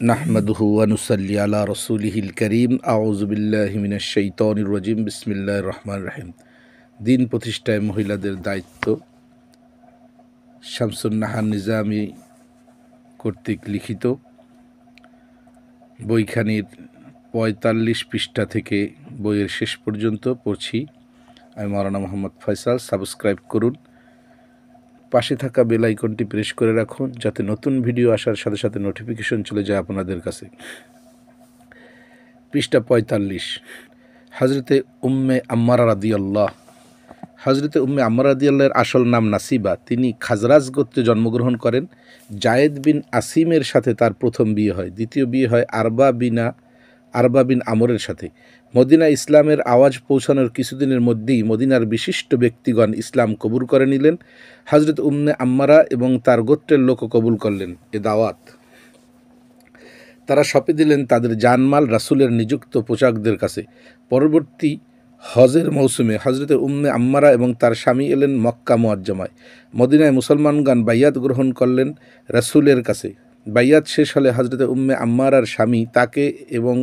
নাহমাদুহু ওয়া নুসাল্লি আলা রাসূলিহিল কারীম আউযু বিল্লাহি মিনাশ শাইতানির রাজীম বিসমিল্লাহির রহমানির রহিম। দিন প্রতিষ্ঠায় মহিলাদের দায়িত্ব শামসুন নাহার নিজামী কর্তৃক লিখিত বইখানির ৪৫ পৃষ্ঠা থেকে বইয়ের শেষ পর্যন্ত পড়ছি। আমি মাওলানা মোহাম্মদ ফয়সাল। সাবস্ক্রাইব করুন, পাশে থাকা বেল আইকনটি প্রেস করে রাখুন যাতে নতুন ভিডিও আসার সাথে সাথে নোটিফিকেশন চলে যায় আপনাদের কাছে। পৃষ্ঠা ৪৫। হজরতে উম্মে আম্মারা রাদিয়াল্লাহ। হজরতে উম্মে আম্মারা রাদিয়াল্লাহর আসল নাম নাসিবা। তিনি খাজরাজ গোত্রে জন্মগ্রহণ করেন। জায়েদ বিন আসিমের সাথে তার প্রথম বিয়ে হয়। দ্বিতীয় বিয়ে হয় আরবা বিন আমরের সাথে। মদিনা ইসলামের আওয়াজ পৌঁছানোর কিছুদিনের মধ্যেই মদিনার বিশিষ্ট ব্যক্তিগণ ইসলাম কবুল করে নিলেন। হজরত উম্মে আম্মারা এবং তার গোত্রের লোকও কবুল করলেন এ দাওয়াত। তারা সঁপে দিলেন তাদের জানমাল রাসূলের নিযুক্ত পোশাকদের কাছে। পরবর্তী হজের মৌসুমে হজরতে উম্মে আম্মারা এবং তার স্বামী এলেন মক্কা মুআজ্জমায়। মদিনায় মুসলমানগণ বাইয়াত গ্রহণ করলেন রাসূলের কাছে। বাইয়াত শেষ হলে হজরতে উম্মে আম্মারার স্বামী তাকে এবং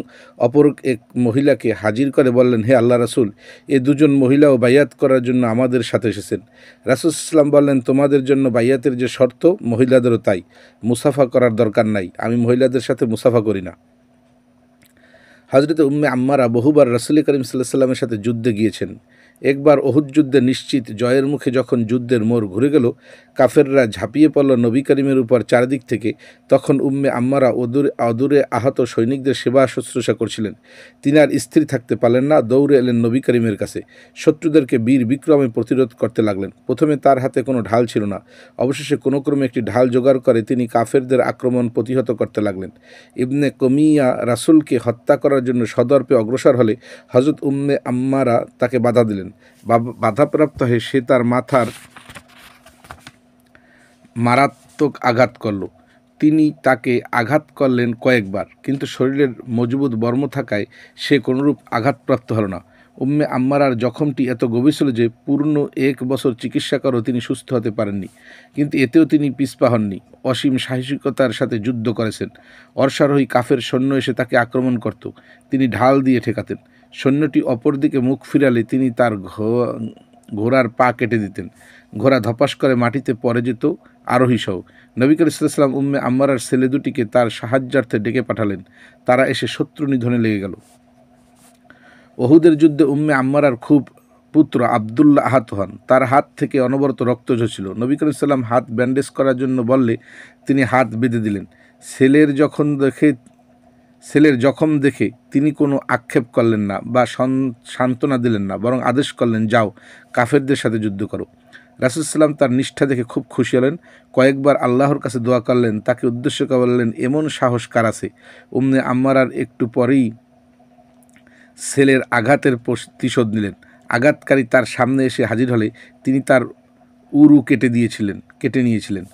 অপর এক মহিলাকে হাজির করে বললেন, হে আল্লাহ রাসূল, এ দুজন মহিলাও বাইয়াত করার জন্য আমাদের সাথে এসেছেন। রাসূল সাল্লাল্লাহু বললেন, তোমাদের জন্য বাইয়াতের যে শর্ত মহিলাদেরও তাই। মুসাফা করার দরকার নাই, আমি মহিলাদের সাথে মুসাফা করি না। হজরতে উম্মে আম্মারা বহুবার রাসূল করিম সাল্লাল্লাহু আলাইহি ওয়াসাল্লামের সাথে যুদ্ধে গিয়েছেন। একবার উহুদ যুদ্ধে নিশ্চিত জয়ের মুখে যখন যুদ্ধের মোড় ঘুরে গেল, কাফেররা ঝাঁপিয়ে পড়ল নবী করিমের উপর চারদিক থেকে, তখন উম্মে আম্মারা অদূরে আহত সৈনিকদের সেবা শুশ্রূষা করছিলেন। তিনি আর স্থির থাকতে পারলেন না, দৌড়ে এলেন নবী করিমের কাছে। শত্রুদেরকে বীর বিক্রমে প্রতিরোধ করতে লাগলেন। প্রথমে তার হাতে কোনো ঢাল ছিল না, অবশেষে কোনো ক্রমে একটি ঢাল জোগাড় করে তিনি কাফেরদের আক্রমণ প্রতিহত করতে লাগলেন। ইবনে কমিয়া রাসূলকে হত্যা করার জন্য সদর্পে অগ্রসর হলে হযরত উম্মে আম্মারা তাকে বাধা দিলেন। বাধাপ্রাপ্ত হয়ে সে তার মাথার মারাত্মক আঘাত করল। তিনি তাকে আঘাত করলেন কয়েকবার, কিন্তু শরীরের মজবুত বর্ম থাকায় সে কোনরূপ আঘাতপ্রাপ্ত হল না। উম্মে আম্মারার জখমটি এত গভীর ছিল যে পূর্ণ ১ বছর চিকিৎসা করেও তিনি সুস্থ হতে পারেননি, কিন্তু এতেও তিনি পিছপা হননি। অসীম সাহসিকতার সাথে যুদ্ধ করেছেন। অশ্বারোহী কাফের সৈন্য এসে তাকে আক্রমণ করত, তিনি ঢাল দিয়ে ঠেকাতেন। সৈন্যটি অপরদিকে মুখ ফিরালে তিনি তার ঘোড়ার পা কেটে দিতেন। ঘোড়া ধপাস করে মাটিতে পড়ে যেত আরোহী সহ। নবী করিম সাল্লাল্লাহু আলাইহি ওয়াসাল্লাম উম্মে আম্মারার ছেলে দুটিকে তার সাহায্যার্থে ডেকে পাঠালেন। তারা এসে শত্রু নিধনে লেগে গেল। উহুদের যুদ্ধে উম্মে আম্মারার খুব পুত্র আবদুল্লাহ আহত হন। তার হাত থেকে অনবরত রক্ত ঝরছিল। নবী করিম সাল্লাল্লাহু আলাইহি ওয়াসাল্লাম হাত ব্যান্ডেজ করার জন্য বললে তিনি হাত বেঁধে দিলেন। ছেলের জখম দেখে তিনি কোনো আক্ষেপ করলেন না বা সান্ত্বনা দিলেন না, বরং আদেশ করলেন, যাও কাফেরদের সাথে যুদ্ধ করো। রাসূল সাল্লাম তার নিষ্ঠা দেখে খুব খুশি হলেন। কয়েকবার আল্লাহর কাছে দোয়া করলেন। তাকে উদ্দেশ্য করে বললেন, এমন সাহস কার আছে? উম্মে আম্মারার একটু পরেই ছেলের আঘাতের প্রতিশোধ নিলেন। আঘাতকারী তার সামনে এসে হাজির হলে তিনি তার উরু কেটে নিয়েছিলেন।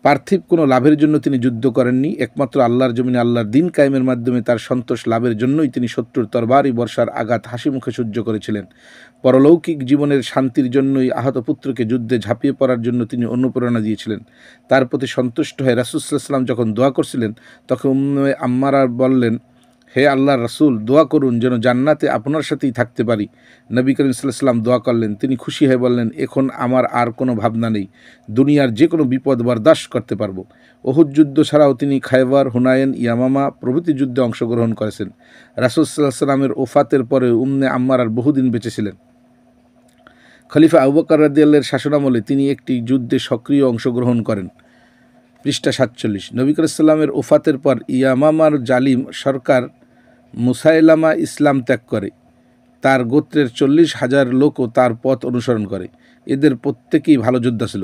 পার্থিব কোনো লাভের জন্য তিনি যুদ্ধ করেননি, একমাত্র আল্লাহর জমিনে আল্লাহর দিন কায়েমের মাধ্যমে তার সন্তোষ লাভের জন্যই তিনি শত্রুর তরবারি বর্ষার আঘাত হাসি মুখে সহ্য করেছিলেন। পরলৌকিক জীবনের শান্তির জন্যই আহত পুত্রকে যুদ্ধে ঝাঁপিয়ে পড়ার জন্য তিনি অনুপ্রেরণা দিয়েছিলেন। তার প্রতি সন্তুষ্ট হয়ে রাসূল সাল্লাল্লাহু আলাইহি ওয়াসাল্লাম যখন দোয়া করছিলেন, তখন উম্মে আম্মারা বললেন, হে আল্লাহর রাসূল, দোয়া করুন যেন জান্নাতে আপনার সাথেই থাকতে পারি। নবী করিম সাল্লাল্লাহু আলাইহি ওয়াসাল্লাম দোয়া করলেন। তিনি খুশি হয়ে বললেন, এখন আমার আর কোনো ভাবনা নেই, দুনিয়ার যে কোনো বিপদ বরদাস্ত করতে পারবো। উহুদ যুদ্ধ ছাড়াও তিনি খায়বার, হুনাইন, ইয়ামামা প্রভৃতি যুদ্ধে অংশগ্রহণ করেছেন। রাসূল সাল্লাল্লাহু আলাইহি ওয়াসাল্লামের ওফাতের পরে উম্মে আম্মারার বহুদিন বেঁচে ছিলেন। খলিফা আবু বকর রাদিয়াল্লাহু শাসনামলে তিনি একটি যুদ্ধে সক্রিয় অংশগ্রহণ করেন। পৃষ্ঠা ৪৭। নবী করিম সাল্লাল্লাহু আলাইহি ওফাতের পর ইয়ামামার জালিম সরকার মুসাইলামা ইসলাম ত্যাগ করে। তার গোত্রের ৪০,০০০ লোকও তার পথ অনুসরণ করে। এদের প্রত্যেকেই ভালো যোদ্ধা ছিল।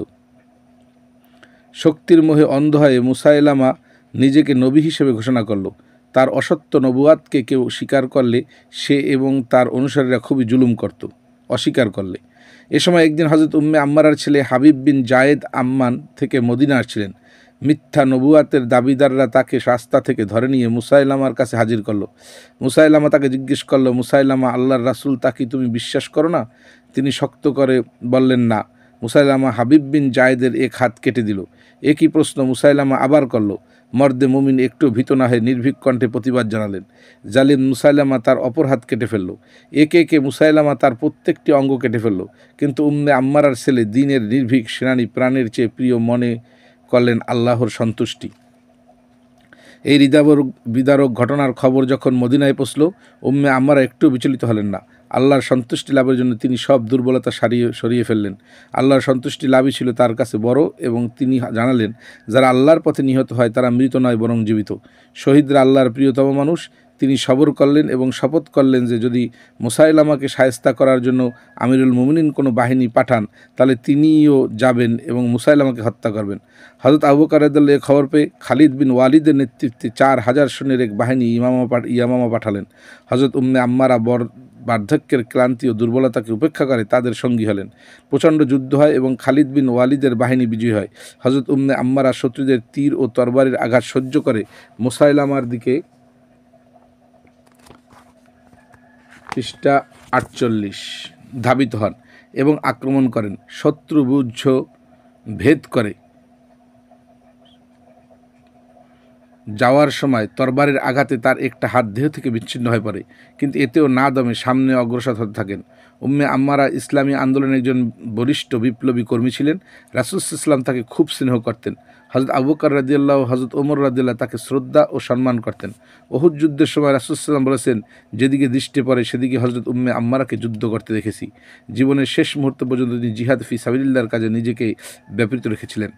শক্তির মোহে অন্ধ হয়ে মুসাইলামা নিজেকে নবী হিসেবে ঘোষণা করল। তার অসত্য নবুয়াতকে কেউ স্বীকার করলে সে এবং তার অনুসারীরা খুবই জুলুম করত অস্বীকার করলে। এ সময় একদিন হযরত উম্মে আম্মারার ছেলে হাবিব বিন জায়েদ আম্মান থেকে মদিনা আসছিলেন। মিথ্যা নবুয়াতের দাবিদাররা তাকে রাস্তা থেকে ধরে নিয়ে মুসাইলামার কাছে হাজির করল। মুসাইলামা তাকে জিজ্ঞেস করল, মুসাইলামা, আল্লাহর রাসূল তাকে তুমি বিশ্বাস করো না? তিনি শক্ত করে বললেন, না। মুসাইলামা হাবিব বিন জায়েদের এক হাত কেটে দিল। একই প্রশ্ন মুসাইলামা আবার করল। মর্দে মুমিন একটু ভীত না হয়ে নির্ভীক কণ্ঠে প্রতিবাদ জানালেন। জালিম মুসাইলামা তার অপর হাত কেটে ফেলল। একে একে মুসাইলামা তার প্রত্যেকটি অঙ্গ কেটে ফেলল। কিন্তু উম্মে আম্মারার ছেলে দ্বীনের নির্ভীক সেনানী প্রাণের চেয়ে প্রিয় মনে করলেন আল্লাহর সন্তুষ্টি। এই বিদারক ঘটনার খবর যখন মদিনায় পৌঁছল, উম্মে আম্মারা একটু বিচলিত হলেন না। আল্লাহর সন্তুষ্টি লাভের জন্য তিনি সব দুর্বলতা সরিয়ে ফেললেন। আল্লাহর সন্তুষ্টি লাভই ছিল তার কাছে বড়, এবং তিনি জানালেন, যারা আল্লাহর পথে নিহত হয় তারা মৃত নয় বরং জীবিত। শহীদরা আল্লাহর প্রিয়তম মানুষ। তিনি সবর করলেন এবং শপথ করলেন যে যদি মুসাইলামাকে শায়েস্তা করার জন্য আমিরুল মুমিনিন কোনো বাহিনী পাঠান তাহলে তিনিও যাবেন এবং মুসাইলামাকে হত্যা করবেন। হযরত আবু বকর রাদিয়াল্লাহু আনহু খবর পেয়ে খালিদ বিন ওয়ালিদের নেতৃত্বে 4000 সৈন্যের এক বাহিনী ইয়ামামা পাঠালেন। হযরত উম্মে আম্মারা বার্ধক্যের ক্লান্তি ও দুর্বলতাকে উপেক্ষা করে তাদের সঙ্গী হলেন। প্রচণ্ড যুদ্ধ হয় এবং খালিদ বিন ওয়ালিদের বাহিনী বিজয়ী হয়। হযরত উম্মে আম্মারা শত্রুদের তীর ও তরবারির আঘাত সহ্য করে মুসাইলামার দিকে পৃষ্ঠা 48 ধাবিত হন এবং আক্রমণ করেন। শত্রু বুঝ ভেদ করে যাওয়ার সময় তরবারির আঘাতে তার একটা হাত দেহ থেকে বিচ্ছিন্ন হয়ে পড়ে, কিন্তু এতেও না দমে সামনে অগ্রসর হতে থাকেন। উম্মে আম্মারা ইসলামী আন্দোলনের একজন বরিষ্ঠ বিপ্লবী কর্মী ছিলেন। রাসূল সাল্লাল্লাহু আলাইহি ওয়াসাল্লাম তাকে খুব স্নেহ করতেন। হযরত আবু বকর রাদিয়াল্লাহু, হযরত ওমর রাদিয়াল্লাহু তাকে শ্রদ্ধা ও সম্মান করতেন। উহুদ যুদ্ধের সময় রাসূল সাল্লাল্লাহু আলাইহি ওয়াসাল্লাম বলেছেন, যেদিকে দৃষ্টি পড়ে সেদিকে হযরত উম্মে আম্মারাকে যুদ্ধ করতে দেখেছি। জীবনের শেষ মুহূর্ত পর্যন্ত তিনি জিহাদ ফি সাবিলিল্লাহর কাজে নিজেকে ব্যাপৃত রেখেছিলেন।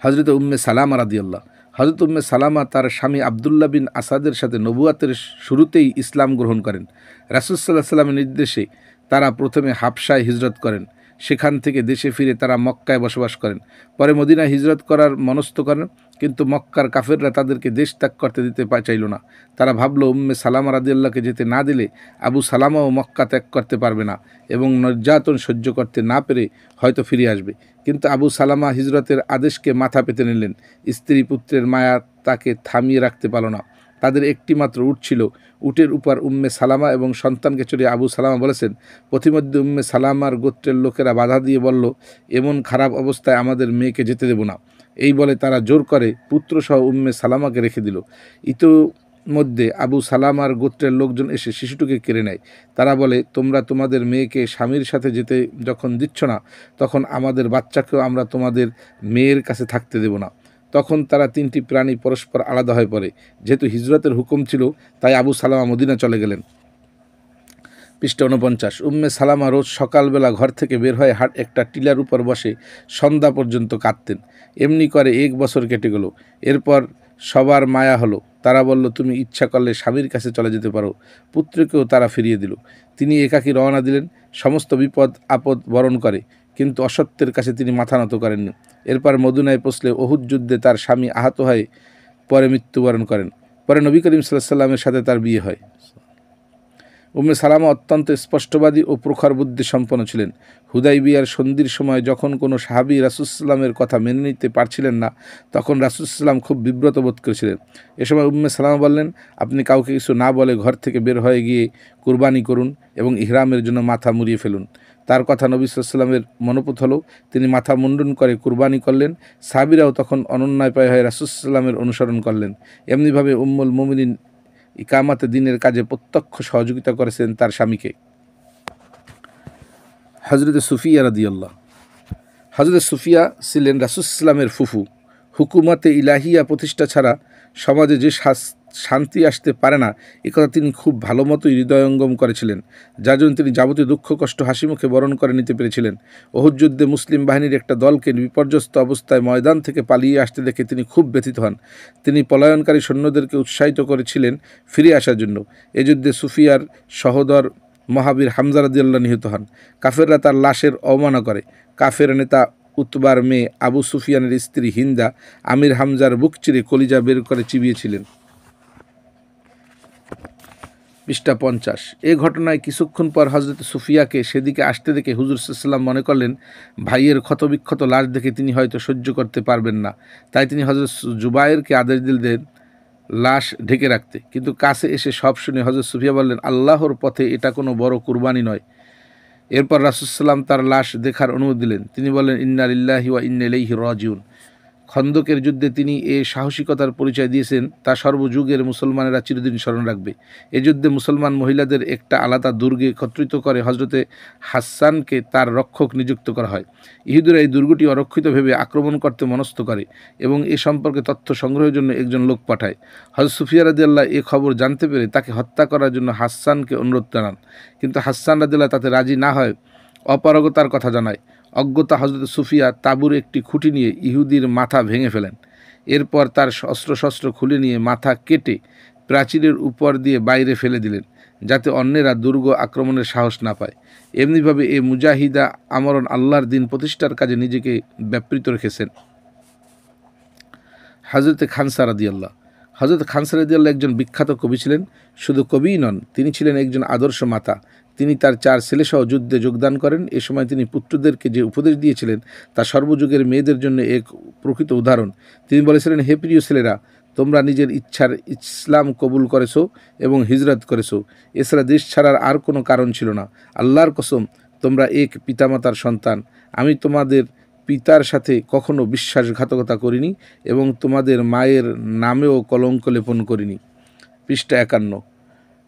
হযরত উম্মে সালামা রাদিয়াল্লাহু, হযরত উম্মে সালামা তার স্বামী আবদুল্লাহ বিন আসাদের সাথে নবুয়াতের শুরুতেই ইসলাম গ্রহণ করেন। রাসূল সাল্লাল্লাহু আলাইহি ওয়াসাল্লামের নির্দেশে তারা প্রথমে হাবশায় হিজরত করেন। সেখান থেকে দেশে ফিরে তারা মক্কায় বসবাস করেন। পরে মদিনায় হিজরত করার মনস্থ করেন, কিন্তু মক্কার কাফেররা তাদেরকে দেশ ত্যাগ করতে দিতে চাইল না। তারা ভাবল উম্মে সালামা রাদিয়াল্লাহকে যেতে না দিলে আবু সালামাও মক্কা ত্যাগ করতে পারবে না এবং নির্যাতন সহ্য করতে না পেরে হয়তো ফিরে আসবে। কিন্তু আবু সালামা হিজরতের আদেশকে মাথা পেতে নিলেন। স্ত্রী পুত্রের মায়া তাকে থামিয়ে রাখতে পারল না। তাদের একটি মাত্র উট ছিল। উটের উপর উম্মে সালামা এবং সন্তানকে চড়িয়ে আবু সালামা বলেছেন, প্রতিমধ্যে উম্মে সালামার গোত্রের লোকেরা বাধা দিয়ে বলল, এমন খারাপ অবস্থায় আমাদের মেয়েকে যেতে দেব না। এই বলে তারা জোর করে পুত্রসহ উম্মে সালামাকে রেখে দিল। ইতোমধ্যে আবু সালামার গোত্রের লোকজন এসে শিশুটিকে কেড়ে নেয়। তারা বলে, তোমরা তোমাদের মেয়েকে স্বামীর সাথে যেতে যখন দিচ্ছ না, তখন আমাদের বাচ্চাকেও আমরা তোমাদের মেয়ের কাছে থাকতে দেব না। তখন তারা তিনটি প্রাণী পরস্পর আলাদা হয়ে পড়ে। যেহেতু হিজরতের হুকুম ছিল, তাই আবু সালামা মদিনা চলে গেলেন। পৃষ্ঠা 49। উম্মে সালামা রোজ সকালবেলা ঘর থেকে বের হয়ে একটা টিলার উপর বসে সন্ধ্যা পর্যন্ত কাঁদতেন। এমনি করে 1 বছর কেটে গেল। এরপর সবার মায়া হলো। তারা বলল, তুমি ইচ্ছা করলে স্বামীর কাছে চলে যেতে পারো। পুত্রকেও তারা ফিরিয়ে দিল। তিনি একাকী রওনা দিলেন, সমস্ত বিপদ আপদ বরণ করে, কিন্তু অসত্যের কাছে তিনি মাথা নত করেননি। এরপর মদিনায় পৌঁছলে উহুদ যুদ্ধে তার স্বামী আহত হয়ে পরে মৃত্যুবরণ করেন। পরে নবী করিম সাল্লাল্লাহু আলাইহি ওয়াসাল্লামের সাথে তার বিয়ে হয়। উম্মে সালামা অত্যন্ত স্পষ্টবাদী ও প্রখর বুদ্ধি সম্পন্ন ছিলেন। হুদাইবিয়ার সন্ধির সময় যখন কোনো সাহাবী রাসূল সাল্লামের কথা মেনে নিতে পারছিলেন না, তখন রাসূল সাল্লাম খুব বিব্রত বোধ করেছিলেন। এ সময় উম্মে সালামা বললেন, আপনি কাউকে কিছু না বলে ঘর থেকে বের হয়ে গিয়ে কুরবানি করুন এবং ইহরামের জন্য মাথা মুড়িয়ে ফেলুন। তার কথা নবী সাল্লাল্লাহু আলাইহি ওয়াসাল্লামের মনোপুত হলো। তিনি মাথা মুন্ডন করে কুরবানি করলেন। সাহাবীরাও তখন অনন্যায় হয়ে রাসূল সাল্লামের অনুসরণ করলেন। এমনিভাবে উম্মুল মুমিনিন ইকামাতে দিনের কাজে প্রত্যক্ষ সহযোগিতা করেছেন তার স্বামীকে। হযরতে সুফিয়া রাদিয়াল্লাহু, হযরত সুফিয়া ছিলেন রাসূল সাল্লামের ফুফু। হুকুমতে ইলাহিয়া প্রতিষ্ঠা ছাড়া সমাজে যে শান্তি আসতে পারে না, একথা তিনি খুব ভালো মতোই হৃদয়ঙ্গম করেছিলেন, যার জন্য তিনি যাবতীয় দুঃখ কষ্ট হাসিমুখে বরণ করে নিতে পেরেছিলেন। উহুদ যুদ্ধে মুসলিম বাহিনীর একটা দলকে বিপর্যস্ত অবস্থায় ময়দান থেকে পালিয়ে আসতে দেখে তিনি খুব ব্যথিত হন। তিনি পলায়নকারী সৈন্যদেরকে উৎসাহিত করেছিলেন ফিরে আসার জন্য। এ যুদ্ধে সুফিয়ার সহোদর মহাবীর হামজা রাদিয়াল্লাহু নিহত হন। কাফেররা তার লাশের অবমাননা করে। কাফের নেতা উতবার মেয়ে আবু সুফিয়ানের স্ত্রী হিন্দা আমির হামজার বুক চিরে কলিজা বের করে চিবিয়েছিলেন। পৃষ্ঠা 50। এ ঘটনায় কিছুক্ষণ পর হযরত সুফিয়াকে সেদিকে আসতে দেখে হুজুর সাল্লাল্লাহু আলাইহি ওয়াসাল্লাম মনে করলেন, ভাইয়ের ক্ষতবিক্ষত লাশ দেখে তিনি হয়তো সহ্য করতে পারবেন না। তাই তিনি হযরত জুবায়েরকে আদেশ দিলেন লাশ ঢেকে রাখতে। কিন্তু কাছে এসে সব শুনে হযরত সুফিয়া বললেন, আল্লাহর পথে এটা কোনো বড় কুরবানি নয়। এরপর রাসূল সাল্লাল্লাহু আলাইহি ওয়াসাল্লাম তার লাশ দেখার অনুমতি দিলেন। তিনি বললেন, ইন্না লিল্লাহি ওয়া ইন্না ইলাইহি রাজিউন। খন্দকের যুদ্ধে তিনি এ সাহসিকতার পরিচয় দিয়েছেন তা সর্বযুগের মুসলমানেরা চিরদিন স্মরণ রাখবে। এ যুদ্ধে মুসলমান মহিলাদের একটা আলাদা দুর্গে একত্রিত করে হজরতে হাসানকে তার রক্ষক নিযুক্ত করা হয়। ইহুদিরা এই দুর্গটি অরক্ষিত ভেবে আক্রমণ করতে মনস্থ করে এবং এ সম্পর্কে তথ্য সংগ্রহের জন্য একজন লোক পাঠায়। হযরত সুফিয়া রাদিয়াল্লাহু এ খবর জানতে পেরে তাকে হত্যা করার জন্য হাসানকে অনুরোধ জানান, কিন্তু হাসান রাদিয়াল্লাহু তাতে রাজি না হয় অপারগতার কথা জানায়। অজ্ঞতা হযরত সুফিয়া তাঁবুর একটি খুঁটি নিয়ে ইহুদির মাথা ভেঙে ফেলেন। এরপর তার অস্ত্রশস্ত্র খুলে নিয়ে মাথা কেটে প্রাচীরের উপর দিয়ে বাইরে ফেলে দিলেন, যাতে অন্যেরা দুর্গ আক্রমণের সাহস না পায়। এমনিভাবে এ মুজাহিদা আমরণ আল্লাহর দিন প্রতিষ্ঠার কাজে নিজেকে ব্যাপৃত রেখেছেন। হযরতে খানসা রাদিয়াল্লাহু হযরত খানসা রাদিয়াল্লাহু একজন বিখ্যাত কবি ছিলেন। শুধু কবিই নন, তিনি ছিলেন একজন আদর্শ মাতা। তিনি তার 4 ছেলেসহ যুদ্ধে যোগদান করেন। এ সময় তিনি পুত্রদেরকে যে উপদেশ দিয়েছিলেন তা সর্বযুগের মেয়েদের জন্য এক প্রকৃত উদাহরণ। তিনি বলেছিলেন, হে প্রিয় ছেলেরা, তোমরা নিজের ইচ্ছার ইসলাম কবুল করেছো এবং হিজরত করেছো। এছাড়া দেশ ছাড়ার আর কোনো কারণ ছিল না। আল্লাহর কসম, তোমরা এক পিতামাতার সন্তান। আমি তোমাদের পিতার সাথে কখনো বিশ্বাসঘাতকতা করিনি এবং তোমাদের মায়ের নামেও কলঙ্ক লেপন করিনি। পৃষ্ঠা 51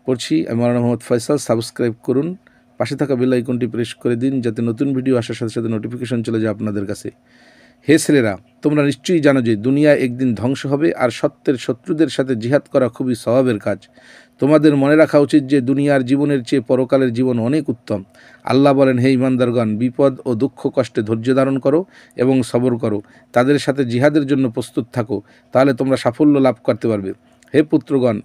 পড়ছি। আমি মাওলানা মোহাম্মদ ফয়সাল। সাবস্ক্রাইব করুন, পাশে থাকা বেল আইকনটি প্রেস করে দিন যাতে নতুন ভিডিও আসার সাথে সাথে নোটিফিকেশন চলে যায় আপনাদের কাছে। হে ছেলেরা, তোমরা নিশ্চয়ই জানো যে দুনিয়া একদিন ধ্বংস হবে আর সত্যের শত্রুদের সাথে জিহাদ করা খুবই সওয়াবের কাজ। তোমাদের মনে রাখা উচিত যে দুনিয়ার জীবনের চেয়ে পরকালের জীবন অনেক উত্তম। আল্লাহ বলেন, হে ঈমানদারগণ, বিপদ ও দুঃখ কষ্টে ধৈর্য ধারণ করো এবং সবর করো। তাদের সাথে জিহাদের জন্য প্রস্তুত থাকো, তাহলে তোমরা সাফল্য লাভ করতে পারবে। হে পুত্রগণ,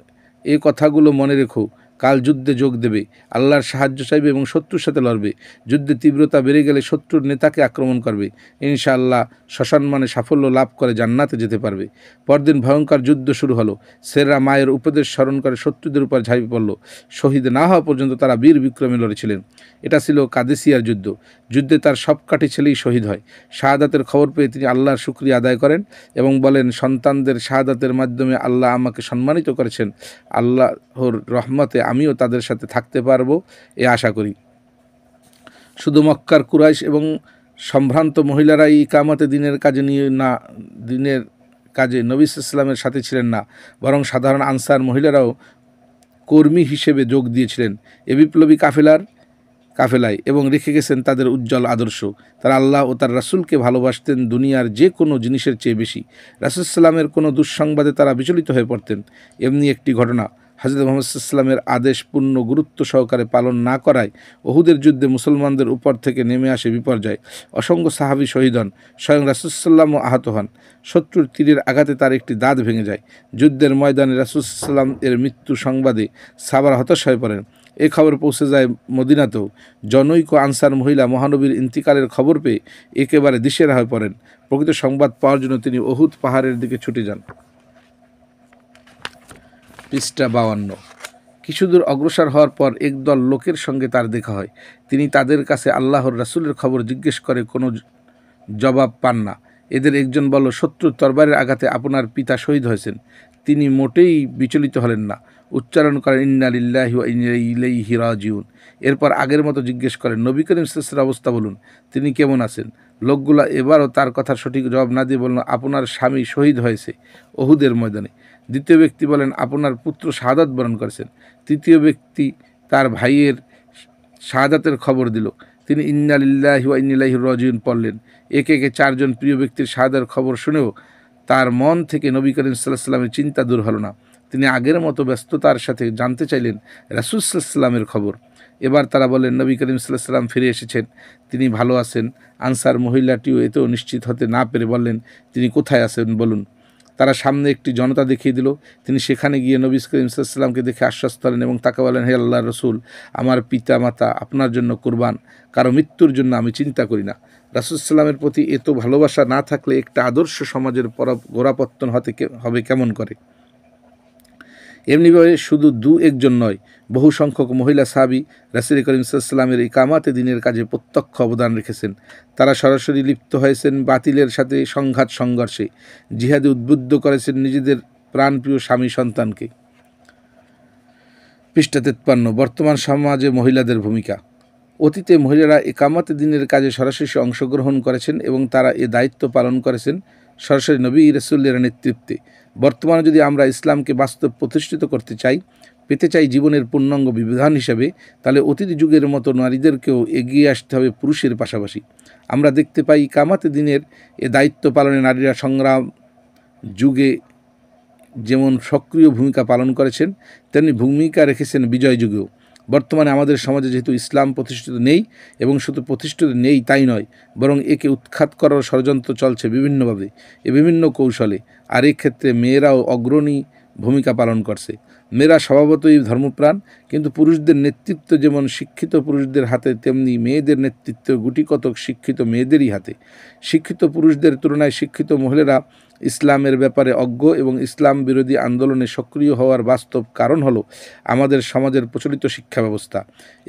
এই কথাগুলো মনে রেখো। কাল যুদ্ধে যোগ দেবে, আল্লাহর সাহায্য চাইবে এবং শত্রুর সাথে লড়বে। যুদ্ধে তীব্রতা বেড়ে গেলে শত্রুর নেতাকে আক্রমণ করবে। ইনশাআল্লাহ সসম্মানে সাফল্য লাভ করে জান্নাতে যেতে পারবে। পরদিন ভয়ঙ্কর যুদ্ধ শুরু হলো। ছেলেরা মায়ের উপদেশ স্মরণ করে শত্রুদের উপর ঝাঁপিয়ে পড়ল। শহীদ না হওয়া পর্যন্ত তারা বীর বিক্রমে লড়েছিলেন। এটা ছিল কাদেসিয়ার যুদ্ধ। যুদ্ধে তার সবকটি ছেলেই শহীদ হয়। শাহাদাতের খবর পেয়ে তিনি আল্লাহর শুকরিয়া আদায় করেন এবং বলেন, সন্তানদের শাহাদাতের মাধ্যমে আল্লাহ আমাকে সম্মানিত করেছেন। আল্লাহর রহমতে আমিও তাদের সাথে থাকতে পারবো এ আশা করি। শুধু মক্কার কুরাইশ এবং সম্ভ্রান্ত মহিলারাই ইকামতে দিনের কাজে দিনের কাজে নবী সাল্লাল্লাহু আলাইহি ওয়াসাল্লামের সাথে ছিলেন না, বরং সাধারণ আনসার মহিলারাও কর্মী হিসেবে যোগ দিয়েছিলেন এ বিপ্লবী কাফেলায় এবং রেখে গেছেন তাদের উজ্জ্বল আদর্শ। তারা আল্লাহ ও তার রাসূলকে ভালোবাসতেন দুনিয়ার যে কোনো জিনিসের চেয়ে বেশি। রাসূল সাল্লামের কোনো দুঃসংবাদে তারা বিচলিত হয়ে পড়তেন। এমনি একটি ঘটনা হযরত মুহাম্মদ সাল্লামের আদেশ পূর্ণ গুরুত্ব সহকারে পালন না করায় উহুদের যুদ্ধে মুসলমানদের উপর থেকে নেমে আসে বিপর্যয়। অসংখ্য সাহাবী শহীদ হন, স্বয়ং রাসূল সাল্লামও আহত হন। শত্রুর তীরের আঘাতে তার একটি দাঁত ভেঙে যায়। যুদ্ধের ময়দানে রাসূল সাল্লাম এর মৃত্যু সংবাদে সাহাবারা হতাশ হয়ে পড়েন। এই খবর পৌঁছে যায় মদিনাতেও। জনৈক আনসার মহিলা মহানবীর ইন্তিকালের খবর পেয়ে একেবারে দিশেহারা হয়ে পড়েন। প্রকৃত সংবাদ পাওয়ার জন্য তিনি উহুদ পাহাড়ের দিকে ছুটে যান। পৃষ্ঠা 52 কিছুদূর অগ্রসর হওয়ার পর একদল লোকের সঙ্গে তার দেখা হয়। তিনি তাদের কাছে আল্লাহর রাসূলের খবর জিজ্ঞেস করে কোনো জবাব পান না। এদের একজন বলল, শত্রুর তরবারের আঘাতে আপনার পিতা শহীদ হয়েছেন। তিনি মোটেই বিচলিত হলেন না, উচ্চারণ করেন, ইন্না লিল্লাহি ওয়া ইন্না ইলাইহি রাজিউন। এরপর আগের মতো জিজ্ঞেস করেন, নবী করিম সাল্লাল্লাহু আলাইহি ওয়াসাল্লামের অবস্থা বলুন, তিনি কেমন আছেন? লোকগুলা এবারও তার কথার সঠিক জবাব না দিয়ে বলল, আপনার স্বামী শহীদ হয়েছে উহুদের ময়দানে। দ্বিতীয় ব্যক্তি বলেন, আপনার পুত্র শাহাদাত বরণ করেছেন। তৃতীয় ব্যক্তি তার ভাইয়ের শাহাদাতের খবর দিল। তিনি ইন্না লিল্লাহি ওয়া ইন্না ইলাইহি রাজিউন পড়লেন। একে একে 4 জন প্রিয় ব্যক্তির শাহাদাতের খবর শুনেও তার মন থেকে নবী করিম সাল্লাল্লাহু আলাইহি ওয়াসাল্লামের চিন্তা দূর হলো না। তিনি আগের মতো ব্যস্ততার সাথে জানতে চাইলেন রাসূল সাল্লাল্লাহু আলাইহি ওয়াসাল্লামের খবর। এবার তারা বললেন, নবী করিম সাল্লাল্লাহু আলাইহি ওয়াসাল্লাম ফিরে এসেছেন, তিনি ভালো আছেন। আনসার মহিলাটিও এতেও নিশ্চিত হতে না পেরে বললেন, তিনি কোথায় আছেন বলুন। তারা সামনে একটি জনতা দেখিয়ে দিল। তিনি সেখানে গিয়ে নবী করিম সাল্লাল্লাহু আলাইহি ওয়াসাল্লামকে দেখে আশ্বস্ত হলেন এবং তাকে বলেন, হে আল্লাহর রাসূল, আমার পিতা মাতা আপনার জন্য কুরবান, কারো মৃত্যুর জন্য আমি চিন্তা করি না। রাসূল সাল্লামের প্রতি এত ভালোবাসা না থাকলে একটা আদর্শ সমাজের গোড়াপত্তন হবে কেমন করে? এমনিভাবে শুধু 2-1 নয়, বহু সংখ্যক মহিলা সাহাবী রাসূল করিম সাল্লাল্লাহু আলাইহি ওয়াসাল্লামের ইকামাতে দিনের কাজে প্রত্যক্ষ অবদান রেখেছেন। তারা সরাসরি লিপ্ত হয়েছেন বাতিলের সাথে সংঘর্ষে, জিহাদে উদ্বুদ্ধ করেছেন নিজেদের প্রাণপ্রিয় স্বামী সন্তানকে। পৃষ্ঠা 53 বর্তমান সমাজে মহিলাদের ভূমিকা। অতীতে মহিলারা ইকামাতে দিনের কাজে সরাসরি অংশগ্রহণ করেছেন এবং তারা এ দায়িত্ব পালন করেছেন সরাসরি নবী রাসূলের নেতৃত্বে। বর্তমানে যদি আমরা ইসলামকে বাস্তব প্রতিষ্ঠিত করতে চাই, পেতে চাই জীবনের পূর্ণাঙ্গ বিধান হিসেবে, তাহলে অতীত যুগের মতো নারীদেরকেও এগিয়ে আসতে হবে পুরুষের পাশাপাশি। আমরা দেখতে পাই কিয়ামতের দিনের এ দায়িত্ব পালনে নারীরা সংগ্রাম যুগে যেমন সক্রিয় ভূমিকা পালন করেছেন, তেমনি ভূমিকা রেখেছেন বিজয় যুগেও। বর্তমানে আমাদের সমাজে যেহেতু ইসলাম প্রতিষ্ঠিত নেই, এবং শুধু প্রতিষ্ঠিত নেই তাই নয়, বরং একে উৎখাত করার ষড়যন্ত্র চলছে বিভিন্নভাবে, বিভিন্ন কৌশলে। আর এক্ষেত্রে মেয়েরাও অগ্রণী ভূমিকা পালন করছে। মেয়েরা স্বভাবতই ধর্মপ্রাণ, কিন্তু পুরুষদের নেতৃত্ব যেমন শিক্ষিত পুরুষদের হাতে, তেমনি মেয়েদের নেতৃত্ব গুটিকতক শিক্ষিত মেয়েদেরই হাতে। শিক্ষিত পুরুষদের তুলনায় শিক্ষিত মহিলারা ইসলামের ব্যাপারে অজ্ঞ, এবং ইসলাম বিরোধী আন্দোলনে সক্রিয় হওয়ার বাস্তব কারণ হলো আমাদের সমাজের প্রচলিত শিক্ষা ব্যবস্থা।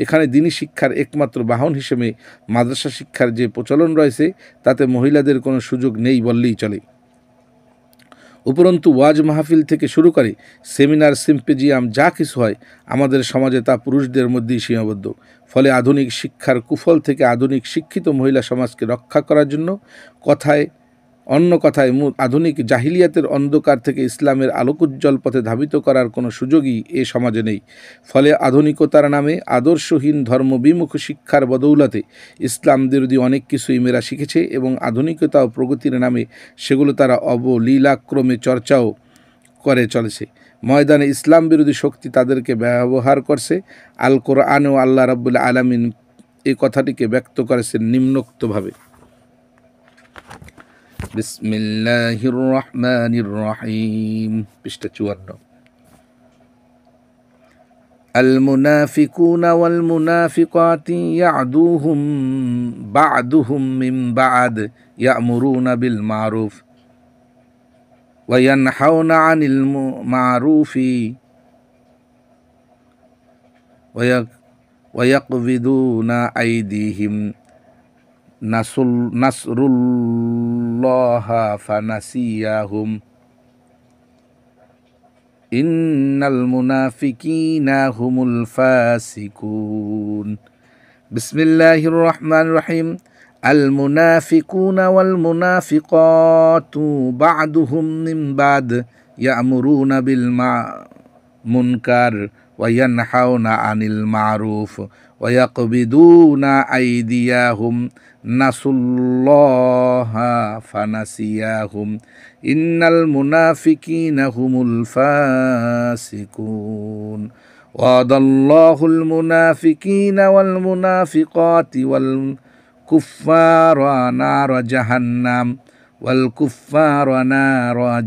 এখানে দ্বীনি শিক্ষার একমাত্র বাহন হিসেবে মাদ্রাসা শিক্ষার যে প্রচলন রয়েছে, তাতে মহিলাদের কোনো সুযোগ নেই বললেই চলে। উপরন্তু ওয়াজ মাহফিল থেকে শুরু করে সেমিনার, সিম্পোজিয়াম যা কিছু হয় আমাদের সমাজে তা পুরুষদের মধ্যেই সীমাবদ্ধ। ফলে আধুনিক শিক্ষার কুফল থেকে আধুনিক শিক্ষিত মহিলা সমাজকে রক্ষা করার জন্য অন্য কথায় আধুনিক জাহিলিয়াতের অন্ধকার থেকে ইসলামের আলোকোজ্জ্বল পথে ধাবিত করার কোনো সুযোগই এ সমাজে নেই। ফলে আধুনিকতার নামে আদর্শহীন ধর্মবিমুখ শিক্ষার বদৌলতে ইসলাম বিরোধী অনেক কিছুই মেয়েরা শিখেছে, এবং আধুনিকতা ও প্রগতির নামে সেগুলো তারা অবলীলাক্রমে চর্চাও করে চলেছে। ময়দানে ইসলাম বিরোধী শক্তি তাদেরকে ব্যবহার করছে। আল কোরআনেও আল্লাহ রাব্বুল আলামিন এই কথাটিকে ব্যক্ত করেছেন নিম্নোক্তভাবে। বিসমিল্লাহির রহমানির রহিম, পৃষ্ঠা 54। আল মুনাফিকুনা ওয়াল মুনাফিকাতি ইয়াদুহুম বা'দুহুম মিন বা'দ ইয়া'মুরুনা বিল মারুফ ওয়া ইয়ানহাউনা আনিল মারুফি ওয়া ইয়াকবিদুনা আইদিহিম নাসরুল্লাহা ফানাসিয়াহুম ইন্নাল মুনাফিকিনা হুমুল ফাসিকুন। বিসমিল্লাহির রহমানির রহিম। আল মুনাফিকুনা ওয়াল মুনাফিকাতু বা'দুহুম মিন বা'দ ইয়া'মুরুনা বিল মুনকার ওয়া ইয়ানহাউনা আনিল মারুফ ওয়া ইয়াকবিদুনা আইদিয়াহুম নাসুল্লাহা ফানাসিয়াহুম ইন্নাল মুনাফিকিনা হুমুল ফাসিকুন। ওয়াদাল্লাহুল মুনাফিকিনা ওয়াল মুনাফিকাতি ওয়াল কুফফারা নারা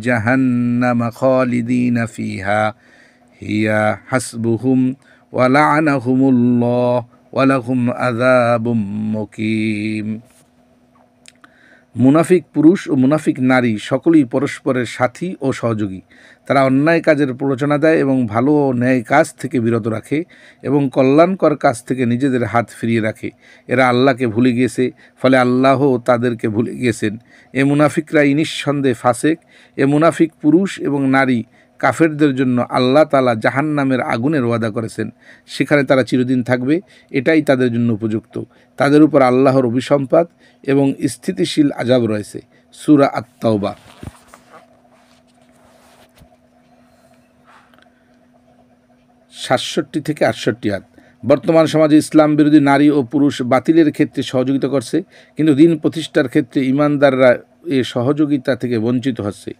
জাহান্নাম খালিদিনা ফিহা হিয়া হাসবুহুম ওয়া লা'নাহুমুল্লাহ ওয়া লাহুম আযাবুম মুকিম। মুনাফিক পুরুষ ও মুনাফিক নারী সকলেই পরস্পরের সাথী ও সহযোগী। তারা অন্যায় কাজের প্ররোচনা দেয় এবং ভালো ও ন্যায় কাজ থেকে বিরত রাখে, এবং কল্যাণকর কাজ থেকে নিজেদের হাত ফিরিয়ে রাখে। এরা আল্লাহকে ভুলে গিয়েছে, ফলে আল্লাহও তাদেরকে ভুলে গিয়েছেন। এ মুনাফিকরাই নিঃসন্দেহে ফাসেক। এ মুনাফিক পুরুষ এবং নারী কাফেরদের জন্য আল্লাহ তাআলা জাহান্নামের আগুনের ওয়াদা করেছেন, সেখানে তারা চিরদিন থাকবে। এটাই তাদের জন্য উপযুক্ত। তাদের উপর আল্লাহর অভিসম্পাত এবং স্থিতিশীল আযাব রয়েছে। সূরা আত-তাওবা। 67 থেকে 68 আয়াত। বর্তমান সমাজে ইসলাম বিরোধী নারী ও পুরুষ বাতিলের ক্ষেত্রে সহযোগিতা করছে, কিন্তু দিন প্রতিষ্ঠার ক্ষেত্রে ঈমানদাররা এ সহযোগিতা থেকে বঞ্চিত হচ্ছে।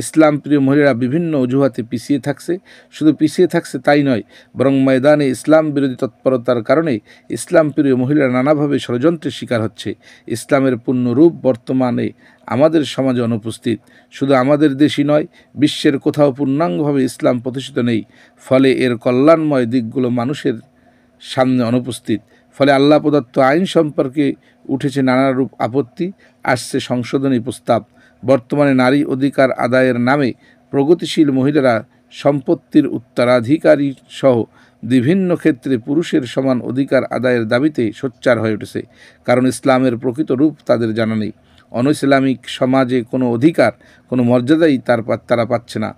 ইসলাম প্রিয় মহিলারা বিভিন্ন অজুহাতে পিছিয়ে থাকছে। শুধু পিছিয়ে থাকছে তাই নয়, বরং ময়দানে ইসলাম বিরোধী তৎপরতার কারণে ইসলাম প্রিয় মহিলারা নানাভাবে ষড়যন্ত্রের শিকার হচ্ছে। ইসলামের পূর্ণ রূপ বর্তমানে আমাদের সমাজে অনুপস্থিত। শুধু আমাদের দেশই নয়, বিশ্বের কোথাও পূর্ণাঙ্গভাবে ইসলাম প্রতিষ্ঠিত নেই। ফলে এর কল্যাণময় দিকগুলো মানুষের সামনে অনুপস্থিত। ফলে আল্লাহ প্রদত্ত আইন সম্পর্কে উঠেছে নানারূপ আপত্তি, আসছে সংশোধনী প্রস্তাব। বর্তমানে নারী অধিকার আদায়ের নামে প্রগতিশীল মহিলারা সম্পত্তির উত্তরাধিকারী সহ বিভিন্ন ক্ষেত্রে পুরুষের সমান অধিকার আদায়ের দাবিতে সোচ্চার হয়ে উঠেছে, কারণ ইসলামের প্রকৃত রূপ তাদের জানা নেই। অনইসলামিক সমাজে কোনো অধিকার, কোনো মর্যাদাই তারা পাচ্ছে না।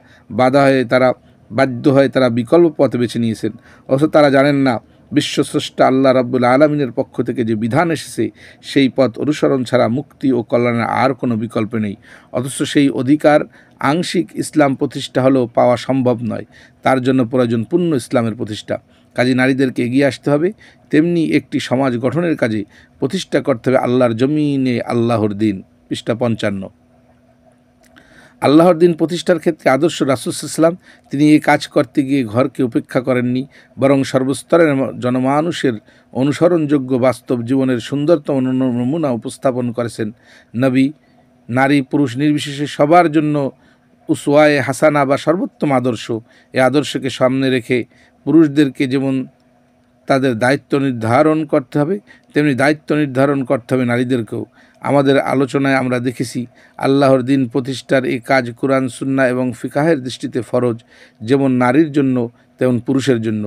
বাধ্য হয়ে তারা বিকল্প পথ বেছে নিয়েছেন, অথচ তারা জানেন না বিশ্বস্রষ্টা আল্লাহ রাব্বুল আলামিনের পক্ষ থেকে যে বিধান এসেছে সেই পথ অনুসরণ ছাড়া মুক্তি ও কল্যাণের আর কোনো বিকল্প নেই। অথচ সেই অধিকার আংশিক ইসলাম প্রতিষ্ঠা হলেও পাওয়া সম্ভব নয়, তার জন্য প্রয়োজন পূর্ণ ইসলামের প্রতিষ্ঠা। কাজে নারীদেরকে এগিয়ে আসতে হবে, তেমনি একটি সমাজ গঠনের কাজে প্রতিষ্ঠা করতে হবে আল্লাহর জমিনে আল্লাহর দিন। পৃষ্ঠা 55। আল্লাহর দিন প্রতিষ্ঠার ক্ষেত্রে আদর্শ রাসূল সাল্লাল্লাহু আলাইহি ওয়াসাল্লাম তিনি এই কাজ করতে গিয়ে ঘরকে উপেক্ষা করেননি, বরং সর্বস্তরের জনমানুষের অনুসরণযোগ্য বাস্তব জীবনের সুন্দরতম নমুনা উপস্থাপন করেছেন। নবী নারী পুরুষ নির্বিশেষে সবার জন্য উসওয়ায়ে হাসানা বা সর্বোত্তম আদর্শ। এই আদর্শকে সামনে রেখে পুরুষদেরকে যেমন তাদের দায়িত্ব নির্ধারণ করতে হবে, তেমনি দায়িত্ব নির্ধারণ করতে হবে নারীদেরকেও। আমাদের আলোচনায় আমরা দেখেছি আল্লাহর দিন প্রতিষ্ঠার এই কাজ কুরআন সুন্নাহ এবং ফিকাহের দৃষ্টিতে ফরজ, যেমন নারীর জন্য তেমন পুরুষের জন্য।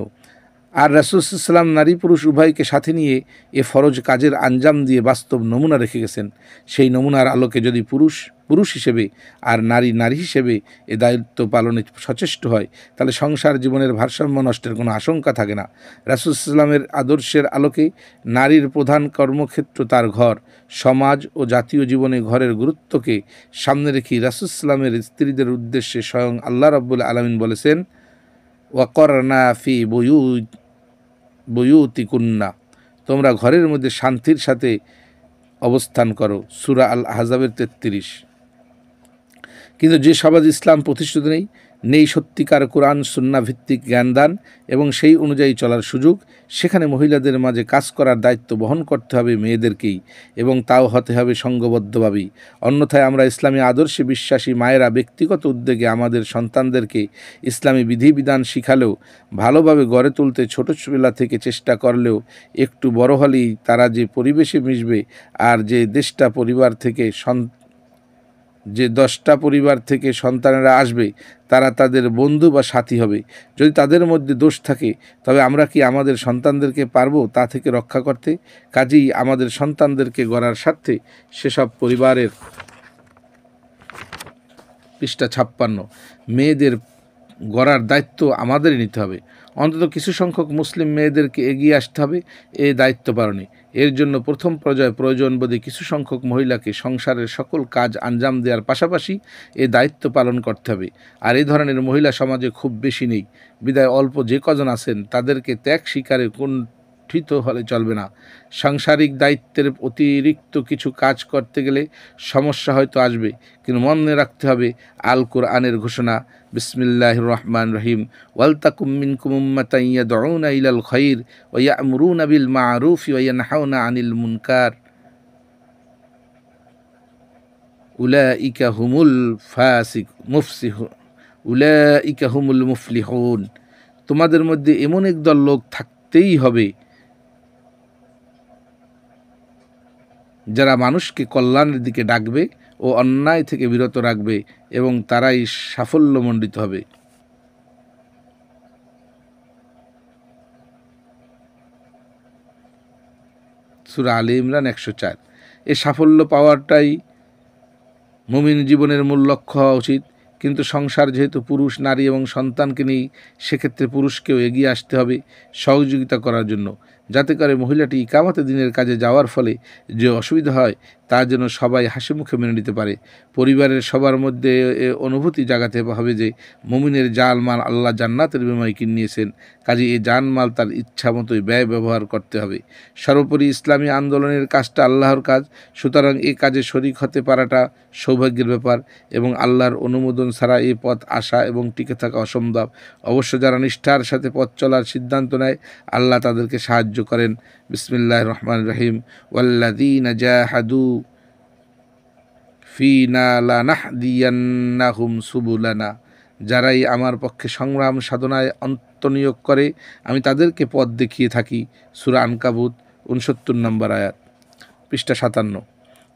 আর রাসূল সাল্লাল্লাহু আলাইহি ওয়াসাল্লাম নারী পুরুষ উভয়কে সাথে নিয়ে এ ফরজ কাজের আঞ্জাম দিয়ে বাস্তব নমুনা রেখে গেছেন। সেই নমুনার আলোকে যদি পুরুষ পুরুষ হিসেবে আর নারী নারী হিসেবে এ দায়িত্ব পালনে সচেষ্ট হয়, তাহলে সংসার জীবনের ভারসাম্য নষ্টের কোনো আশঙ্কা থাকে না। রাসূল সাল্লাল্লাহু আলাইহি ওয়াসাল্লামের আদর্শের আলোকে নারীর প্রধান কর্মক্ষেত্র তার ঘর, সমাজ ও জাতীয় জীবনে ঘরের গুরুত্বকে সামনে রেখে রাসূল সাল্লাল্লাহু আলাইহি ওয়াসাল্লামের স্ত্রীদের উদ্দেশ্যে স্বয়ং আল্লাহ রাব্বুল আলামিন বলেছেন, ওয়াকরনা ফি বুয়ুতিকুন্না, তোমরা ঘরের মধ্যে শান্তির সাথে অবস্থান করো। সূরা আল আহজাবের 33। কিন্তু যে সমাজ ইসলাম প্রতিষ্ঠিত নেই সত্যিকার কোরআন সুন্নাহ ভিত্তিক জ্ঞানদান এবং সেই অনুযায়ী চলার সুযোগ, সেখানে মহিলাদের মাঝে কাজ করার দায়িত্ব বহন করতে হবে মেয়েদেরকেই, এবং তাও হতে হবে সংঘবদ্ধভাবেই। অন্যথায় আমরা ইসলামী আদর্শে বিশ্বাসী মায়েরা ব্যক্তিগত উদ্যোগে আমাদের সন্তানদেরকে ইসলামী বিধিবিধান শিখালেও, ভালোভাবে গড়ে তুলতে ছোটবেলা থেকে চেষ্টা করলেও, একটু বড় হলেই তারা যে পরিবেশে মিশবে আর যে 10টা পরিবার থেকে সন্তানেরা আসবে, তারা তাদের বন্ধু বা সাথী হবে। যদি তাদের মধ্যে দোষ থাকে, তবে আমরা কি আমাদের সন্তানদেরকে পারবো তা থেকে রক্ষা করতে? কাজেই আমাদের সন্তানদেরকে গড়ার স্বার্থে সেসব পরিবারের পৃষ্ঠা 56 মেয়েদের গড়ার দায়িত্ব আমাদেরই নিতে হবে। অন্তত কিছু সংখ্যক মুসলিম মেয়েদেরকে এগিয়ে আসতে হবে এই দায়িত্ব পালনে। এর জন্য প্রথম পর্যায়ে প্রয়োজনবোধে কিছু সংখ্যক মহিলাকে সংসারের সকল কাজ আঞ্জাম দেওয়ার পাশাপাশি এই দায়িত্ব পালন করতে হবে। আর এই ধরনের মহিলা সমাজে খুব বেশি নেই, বিদায় অল্প যে কজন আছেন তাদেরকে ত্যাগ স্বীকারে কুণ্ঠিত হলে চলবে না। সাংসারিক দায়িত্বের অতিরিক্ত কিছু কাজ করতে গেলে সমস্যা হয়তো আসবে, কিন্তু মনে রাখতে হবে আল কোরআনের ঘোষণা, বিসমিল্লাহির রহমানির রহিম, ওয়ালতাকুম মিনকুম উম্মাতান ইয়াদউনা ইলাল খায়র ওয়া ইয়া'মুরুনা বিল মা'রুফ ওয়া ইয়ানহাউনা আনিল মুনকার উলাইকা হুমুল মুফলিহুন। তোমাদের মধ্যে এমন একদল লোক থাকতেই হবে যারা মানুষকে কল্যাণের দিকে ডাকবে ও অন্যায় থেকে বিরত রাখবে, এবং তারাই সাফল্যমণ্ডিত হবে। সূরা আলে ইমরান 104। এই সাফল্য পাওয়াটাই মুমিন জীবনের মূল লক্ষ্য হওয়া উচিত। কিন্তু সংসার যেহেতু পুরুষ নারী এবং সন্তানকে নিয়ে, সেক্ষেত্রে পুরুষকেও এগিয়ে আসতে হবে সহযোগিতা করার জন্য, যাতে করে মহিলাটি ইকামতে দিনের কাজে যাওয়ার ফলে যে অসুবিধা হয় তা যেন সবাই হাসি মুখে মেনে নিতে পারে। পরিবারের সবার মধ্যে অনুভূতি জাগাতে হবে যে মুমিনের জানমাল আল্লাহ জান্নাতের বিনিময়ে কিনিয়েছেন, কাজে এই জানমাল তার ইচ্ছা মতোই ব্যয় ব্যবহার করতে হবে। সর্বোপরি ইসলামী আন্দোলনের কাজটা আল্লাহর কাজ, সুতরাং এই কাজে শরিক হতে পারাটা সৌভাগ্যের ব্যাপার, এবং আল্লাহর অনুমোদন ছাড়া এই পথ আসা এবং টিকে থাকা অসম্ভব। অবশ্য যারা নিষ্ঠার সাথে পথ চলার সিদ্ধান্ত নেয়, আল্লাহ তাদেরকে সাহায্য করেন। বিসমিল্লাহির রহমানির রহিম, ওয়াল্লাযীনা জাহাদু ফীনা লানাহদিয়ান্নাহুম সুবুলানা, যারাই আমার পক্ষে সংগ্রাম সাধনায় আত্মনিয়োগ করে আমি তাদেরকে পথ দেখিয়ে থাকি। সূরা আনকাবুত 69 নম্বর আয়াত, পৃষ্ঠা 57।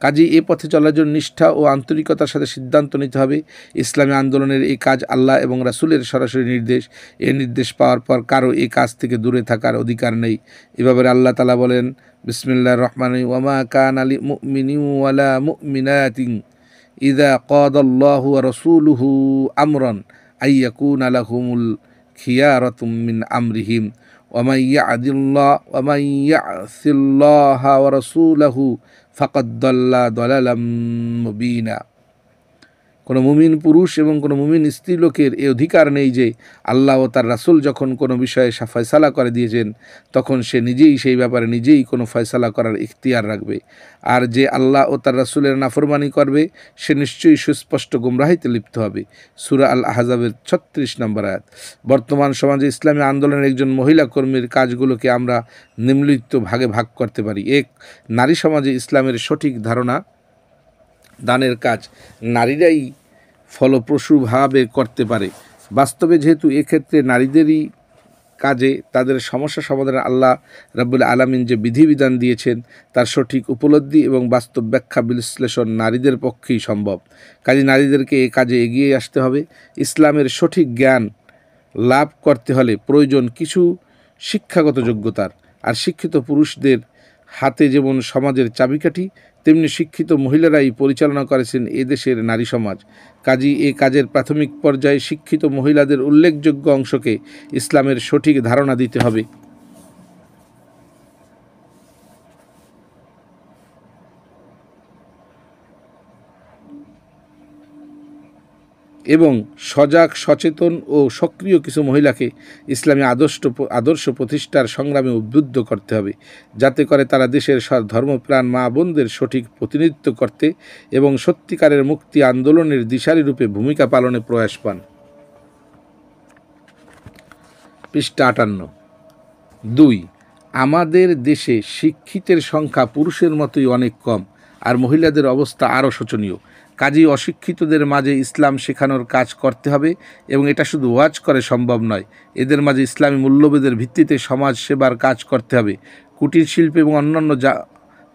কাজেই এই পথে চলার জন্য নিষ্ঠা ও আন্তরিকতার সাথে সিদ্ধান্ত নিতে হবে। ইসলামী আন্দোলনের এই কাজ আল্লাহ এবং রাসূলের সরাসরি নির্দেশ। এই নির্দেশ পাওয়ার পর কারো এই কাজ থেকে দূরে থাকার অধিকার নেই। এভাবে আল্লাহ তাআলা বলেন, বিসমিল্লাহির রহমানির রহিম, ওয়া মা কানা লিমুমিনিন ওয়ালা মুমিনাতিন ইযা কাদাল্লাহু ওয়া রাসূলুহু আমরান আইয়াকুনা লাহুমুল খিয়ারাতুম মিন আমরিহিম ওয়ামান ইয়াসিল্লাহা ওয়া রাসূলাহু ফাকাদ দাল্লা দালালাম মুবিনা। কোনো মুমিন পুরুষ এবং কোনো মুমিন স্ত্রীলোকের এই অধিকার নেই যে আল্লাহ ও তার রাসূল যখন কোনো বিষয়ে ফয়সালা করে দিয়েছেন তখন সে নিজেই সেই ব্যাপারে নিজেই কোনো ফয়সালা করার ইখতিয়ার রাখবে। আর যে আল্লাহ ও তার রাসূলের নাফরমানি করবে সে নিশ্চয়ই সুস্পষ্ট গুমরাহিতে লিপ্ত হবে। সূরা আল আহজাবের ৩৬ নম্বর আয়াত। বর্তমান সমাজে ইসলামী আন্দোলনের একজন মহিলা কর্মীর কাজগুলোকে আমরা নিম্নলিখিত ভাগে ভাগ করতে পারি। ১. নারী সমাজে ইসলামের সঠিক ধারণা দানের কাজ নারীরাই ফলপ্রসূভাবে করতে পারে। বাস্তবে যেহেতু এক্ষেত্রে নারীদেরই কাজে তাদের সমস্যা সমাধানে আল্লাহ রাব্বুল আলামিন যে বিধিবিধান দিয়েছেন তার সঠিক উপলব্ধি এবং বাস্তব ব্যাখ্যা বিশ্লেষণ নারীদের পক্ষেই সম্ভব। কাজে নারীদেরকে এই কাজে এগিয়ে আসতে হবে। ইসলামের সঠিক জ্ঞান লাভ করতে হলে প্রয়োজন কিছু শিক্ষাগত যোগ্যতার। আর শিক্ষিত পুরুষদের হাতে যেমন সমাজের চাবিকাঠি তেমনি শিক্ষিত মহিলারাই পরিচালনা করেছেন এদেশের নারী সমাজ। কাজী এ কাজের প্রাথমিক পর্যায়ে শিক্ষিত মহিলাদের উল্লেখযোগ্য অংশকে ইসলামের সঠিক ধারণা দিতে হবে এবং সজাগ সচেতন ও সক্রিয় কিছু মহিলাকে ইসলামী আদর্শ প্রতিষ্ঠার সংগ্রামে উদ্বুদ্ধ করতে হবে, যাতে করে তারা দেশের ধর্মপ্রাণ মা বোনদের সঠিক প্রতিনিধিত্ব করতে এবং সত্যিকারের মুক্তি আন্দোলনের দিশারি রূপে ভূমিকা পালনে প্রয়াস পান। পৃষ্ঠা ৫৮। ২. আমাদের দেশে শিক্ষিতের সংখ্যা পুরুষের মতোই অনেক কম, আর মহিলাদের অবস্থা আরও শোচনীয়। কাজেই অশিক্ষিতদের মাঝে ইসলাম শেখানোর কাজ করতে হবে এবং এটা শুধু ওয়াজ করে সম্ভব নয়, এদের মাঝে ইসলামী মূল্যবোধের ভিত্তিতে সমাজ সেবার কাজ করতে হবে। কুটির শিল্প এবং অন্যান্য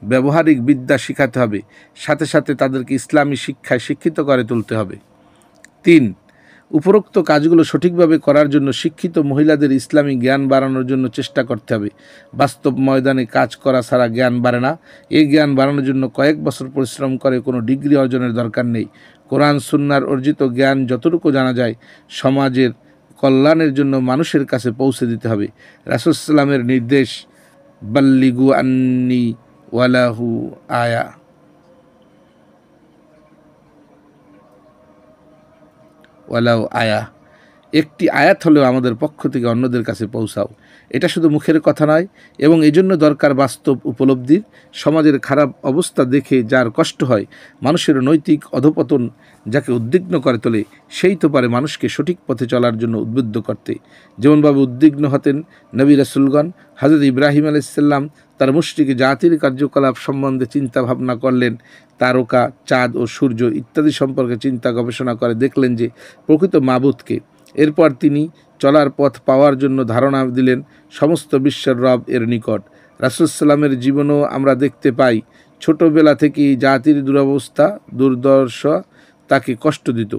ব্যবহারিক বিদ্যা শেখাতে হবে, সাথে সাথে তাদেরকে ইসলামী শিক্ষায় শিক্ষিত করে তুলতে হবে। ৩. উপরোক্ত কাজগুলো সঠিকভাবে করার জন্য শিক্ষিত মহিলাদের ইসলামী জ্ঞান বাড়ানোর জন্য চেষ্টা করতে হবে। বাস্তব ময়দানে কাজ করা ছাড়া জ্ঞান বাড়ে না। এই জ্ঞান বাড়ানোর জন্য কয়েক বছর পরিশ্রম করে কোনো ডিগ্রি অর্জনের দরকার নেই। কোরআন সুন্নাহর অর্জিত জ্ঞান যতটুকু জানা যায় সমাজের কল্যাণের জন্য মানুষের কাছে পৌঁছে দিতে হবে। রাসূল সাল্লাল্লাহু আলাইহি নির্দেশ বাল্লিগু আন্নি ওয়ালাহু আয়া ওয়ালাউ আয়া, একটি আয়াত হলেও আমাদের পক্ষ থেকে অন্যদের কাছে পৌঁছাও। এটা শুধু মুখের কথা নয় এবং এজন্য দরকার বাস্তব উপলব্ধির। সমাজের খারাপ অবস্থা দেখে যার কষ্ট হয়, মানুষের নৈতিক অধঃপতন যাকে উদ্বিগ্ন করে তোলে, সেই তো পারে মানুষকে সঠিক পথে চলার জন্য উদ্বুদ্ধ করতে। যেমনভাবে উদ্বিগ্ন হতেন নবী রাসূলগণ। হযরত ইব্রাহিম আলাইহিস সালাম তার মুশরিক জাতির কার্যকলাপ সম্বন্ধে চিন্তা ভাবনা করলেন, তারকা, চাঁদ ও সূর্য ইত্যাদি সম্পর্কে চিন্তা গবেষণা করে দেখলেন যে প্রকৃত মাবুদকে। এরপর তিনি চলার পথ পাওয়ার জন্য ধারণা দিলেন সমস্ত বিশ্বের রব এর নিকট। রাসূল সাল্লামের জীবনও আমরা দেখতে পাই, ছোটবেলা থেকেই জাতির দুর্দশা তাকে কষ্ট দিত।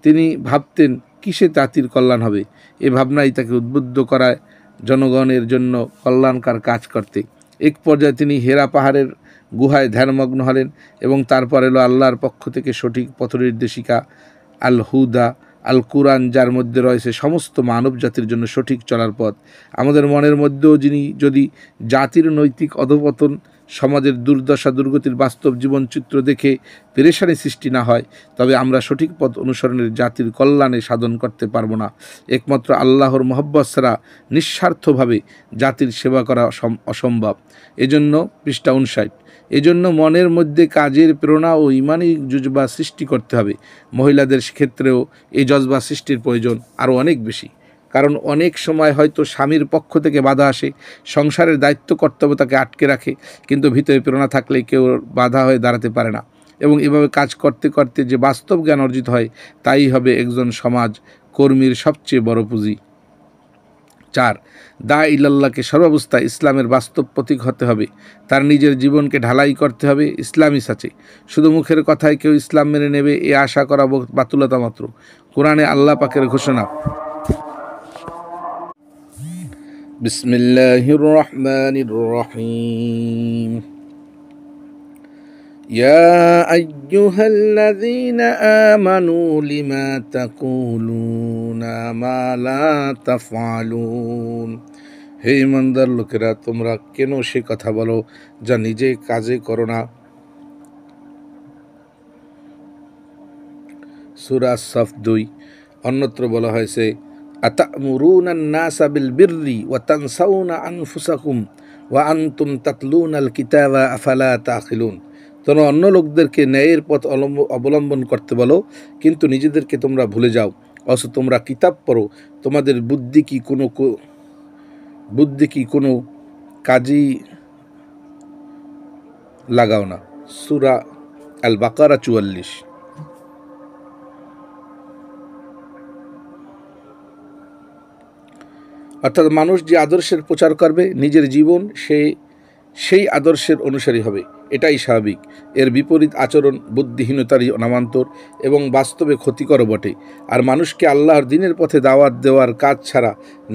তিনি ভাবতেন কিসে জাতির কল্যাণ হবে। এ ভাবনাই তাকে উদ্বুদ্ধ করায় জনগণের জন্য কল্যাণকার কাজ করতে। এক পর্যায়ে তিনি হেরা পাহাড়ের গুহায় ধ্যানমগ্ন হলেন এবং তারপর এলো আল্লাহর পক্ষ থেকে সঠিক পথনির্দেশিকা আল হুদা, আল কুরআন, যার মধ্যে রয়েছে সমস্ত মানব জাতির জন্য সঠিক চলার পথ। আমাদের মনের মধ্যেও যদি জাতির নৈতিক অধঃপতন, সমাজের দুর্দশা দুর্গতির বাস্তব জীবনচিত্র দেখে পেরেশানি সৃষ্টি না হয়, তবে আমরা সঠিক পথ অনুসরণের জাতির কল্যাণে সাধন করতে পারবো না। একমাত্র আল্লাহর মহব্বত ছাড়া নিঃস্বার্থভাবে জাতির সেবা করা অসম্ভব। এজন্য পৃষ্ঠা ৫৯, এজন্য মনের মধ্যে কাজের প্রেরণা ও ইমানি জজবা সৃষ্টি করতে হবে। মহিলাদের ক্ষেত্রেও এই জজবা সৃষ্টির প্রয়োজন আরও অনেক বেশি, কারণ অনেক সময় হয়তো স্বামীর পক্ষ থেকে বাধা আসে, সংসারের দায়িত্ব কর্তব্য তাকে আটকে রাখে, কিন্তু ভিতরে প্রেরণা থাকলে কেউ বাধা হয়ে দাঁড়াতে পারে না। এবং এভাবে কাজ করতে করতে যে বাস্তব জ্ঞান অর্জিত হয় তাই হবে একজন সমাজ কর্মীর সবচেয়ে বড় পুঁজি। ৪. দাঈ ইলাল্লাহকে সর্বাবস্থায় ইসলামের বাস্তব প্রতীক হতে হবে। তার নিজের জীবনকে ঢালাই করতে হবে ইসলামী সাচে। শুধু মুখের কথায় কেউ ইসলাম মেনে নেবে এ আশা করা বাতুলতা মাত্র। কোরআনে আল্লাহ পাকের ঘোষণা, বিসমিল্লাহির রহমানির রহিম, ইয়া আইয়ুহাল্লাযীনা আমানু লিমা তাকুলুনা মা লা তাফআলুন। হে ইমানদার লোকেরা, তোমরা কেন সে কথা বলো যা নিজে কাজে করো না? সূরা সফ 2। অন্যত্র বলা হয়েছে, আতা'মুরুনান নাসা বিল বিররি ওয়া তানসাউনা আনফুসাকুম ওয়া আনতুম তাতলুনাল কিতাবা আফালা তাকিলুন। তোমরা অন্য লোকদেরকে ন্যায়ের পথ অবলম্বন করতে বলো, কিন্তু নিজেদেরকে তোমরা ভুলে যাও, অথচ তোমরা কিতাব পড়ো। তোমাদের বুদ্ধি কি কোনো কাজই লাগাও না। সূরা আল বাকারা 44। অর্থাৎ মানুষ যে আদর্শের প্রচার করবে, নিজের জীবন সেই আদর্শের অনুসারী হবে, এটাই স্বাভাবিক। এর বিপরীত আচরণ বুদ্ধিহীনতারই নামান্তর এবং বাস্তবে ক্ষতিকর বটে। আর মানুষকে আল্লাহর দ্বীনের পথে দাওয়াত দেওয়ার কাজ ছাড়া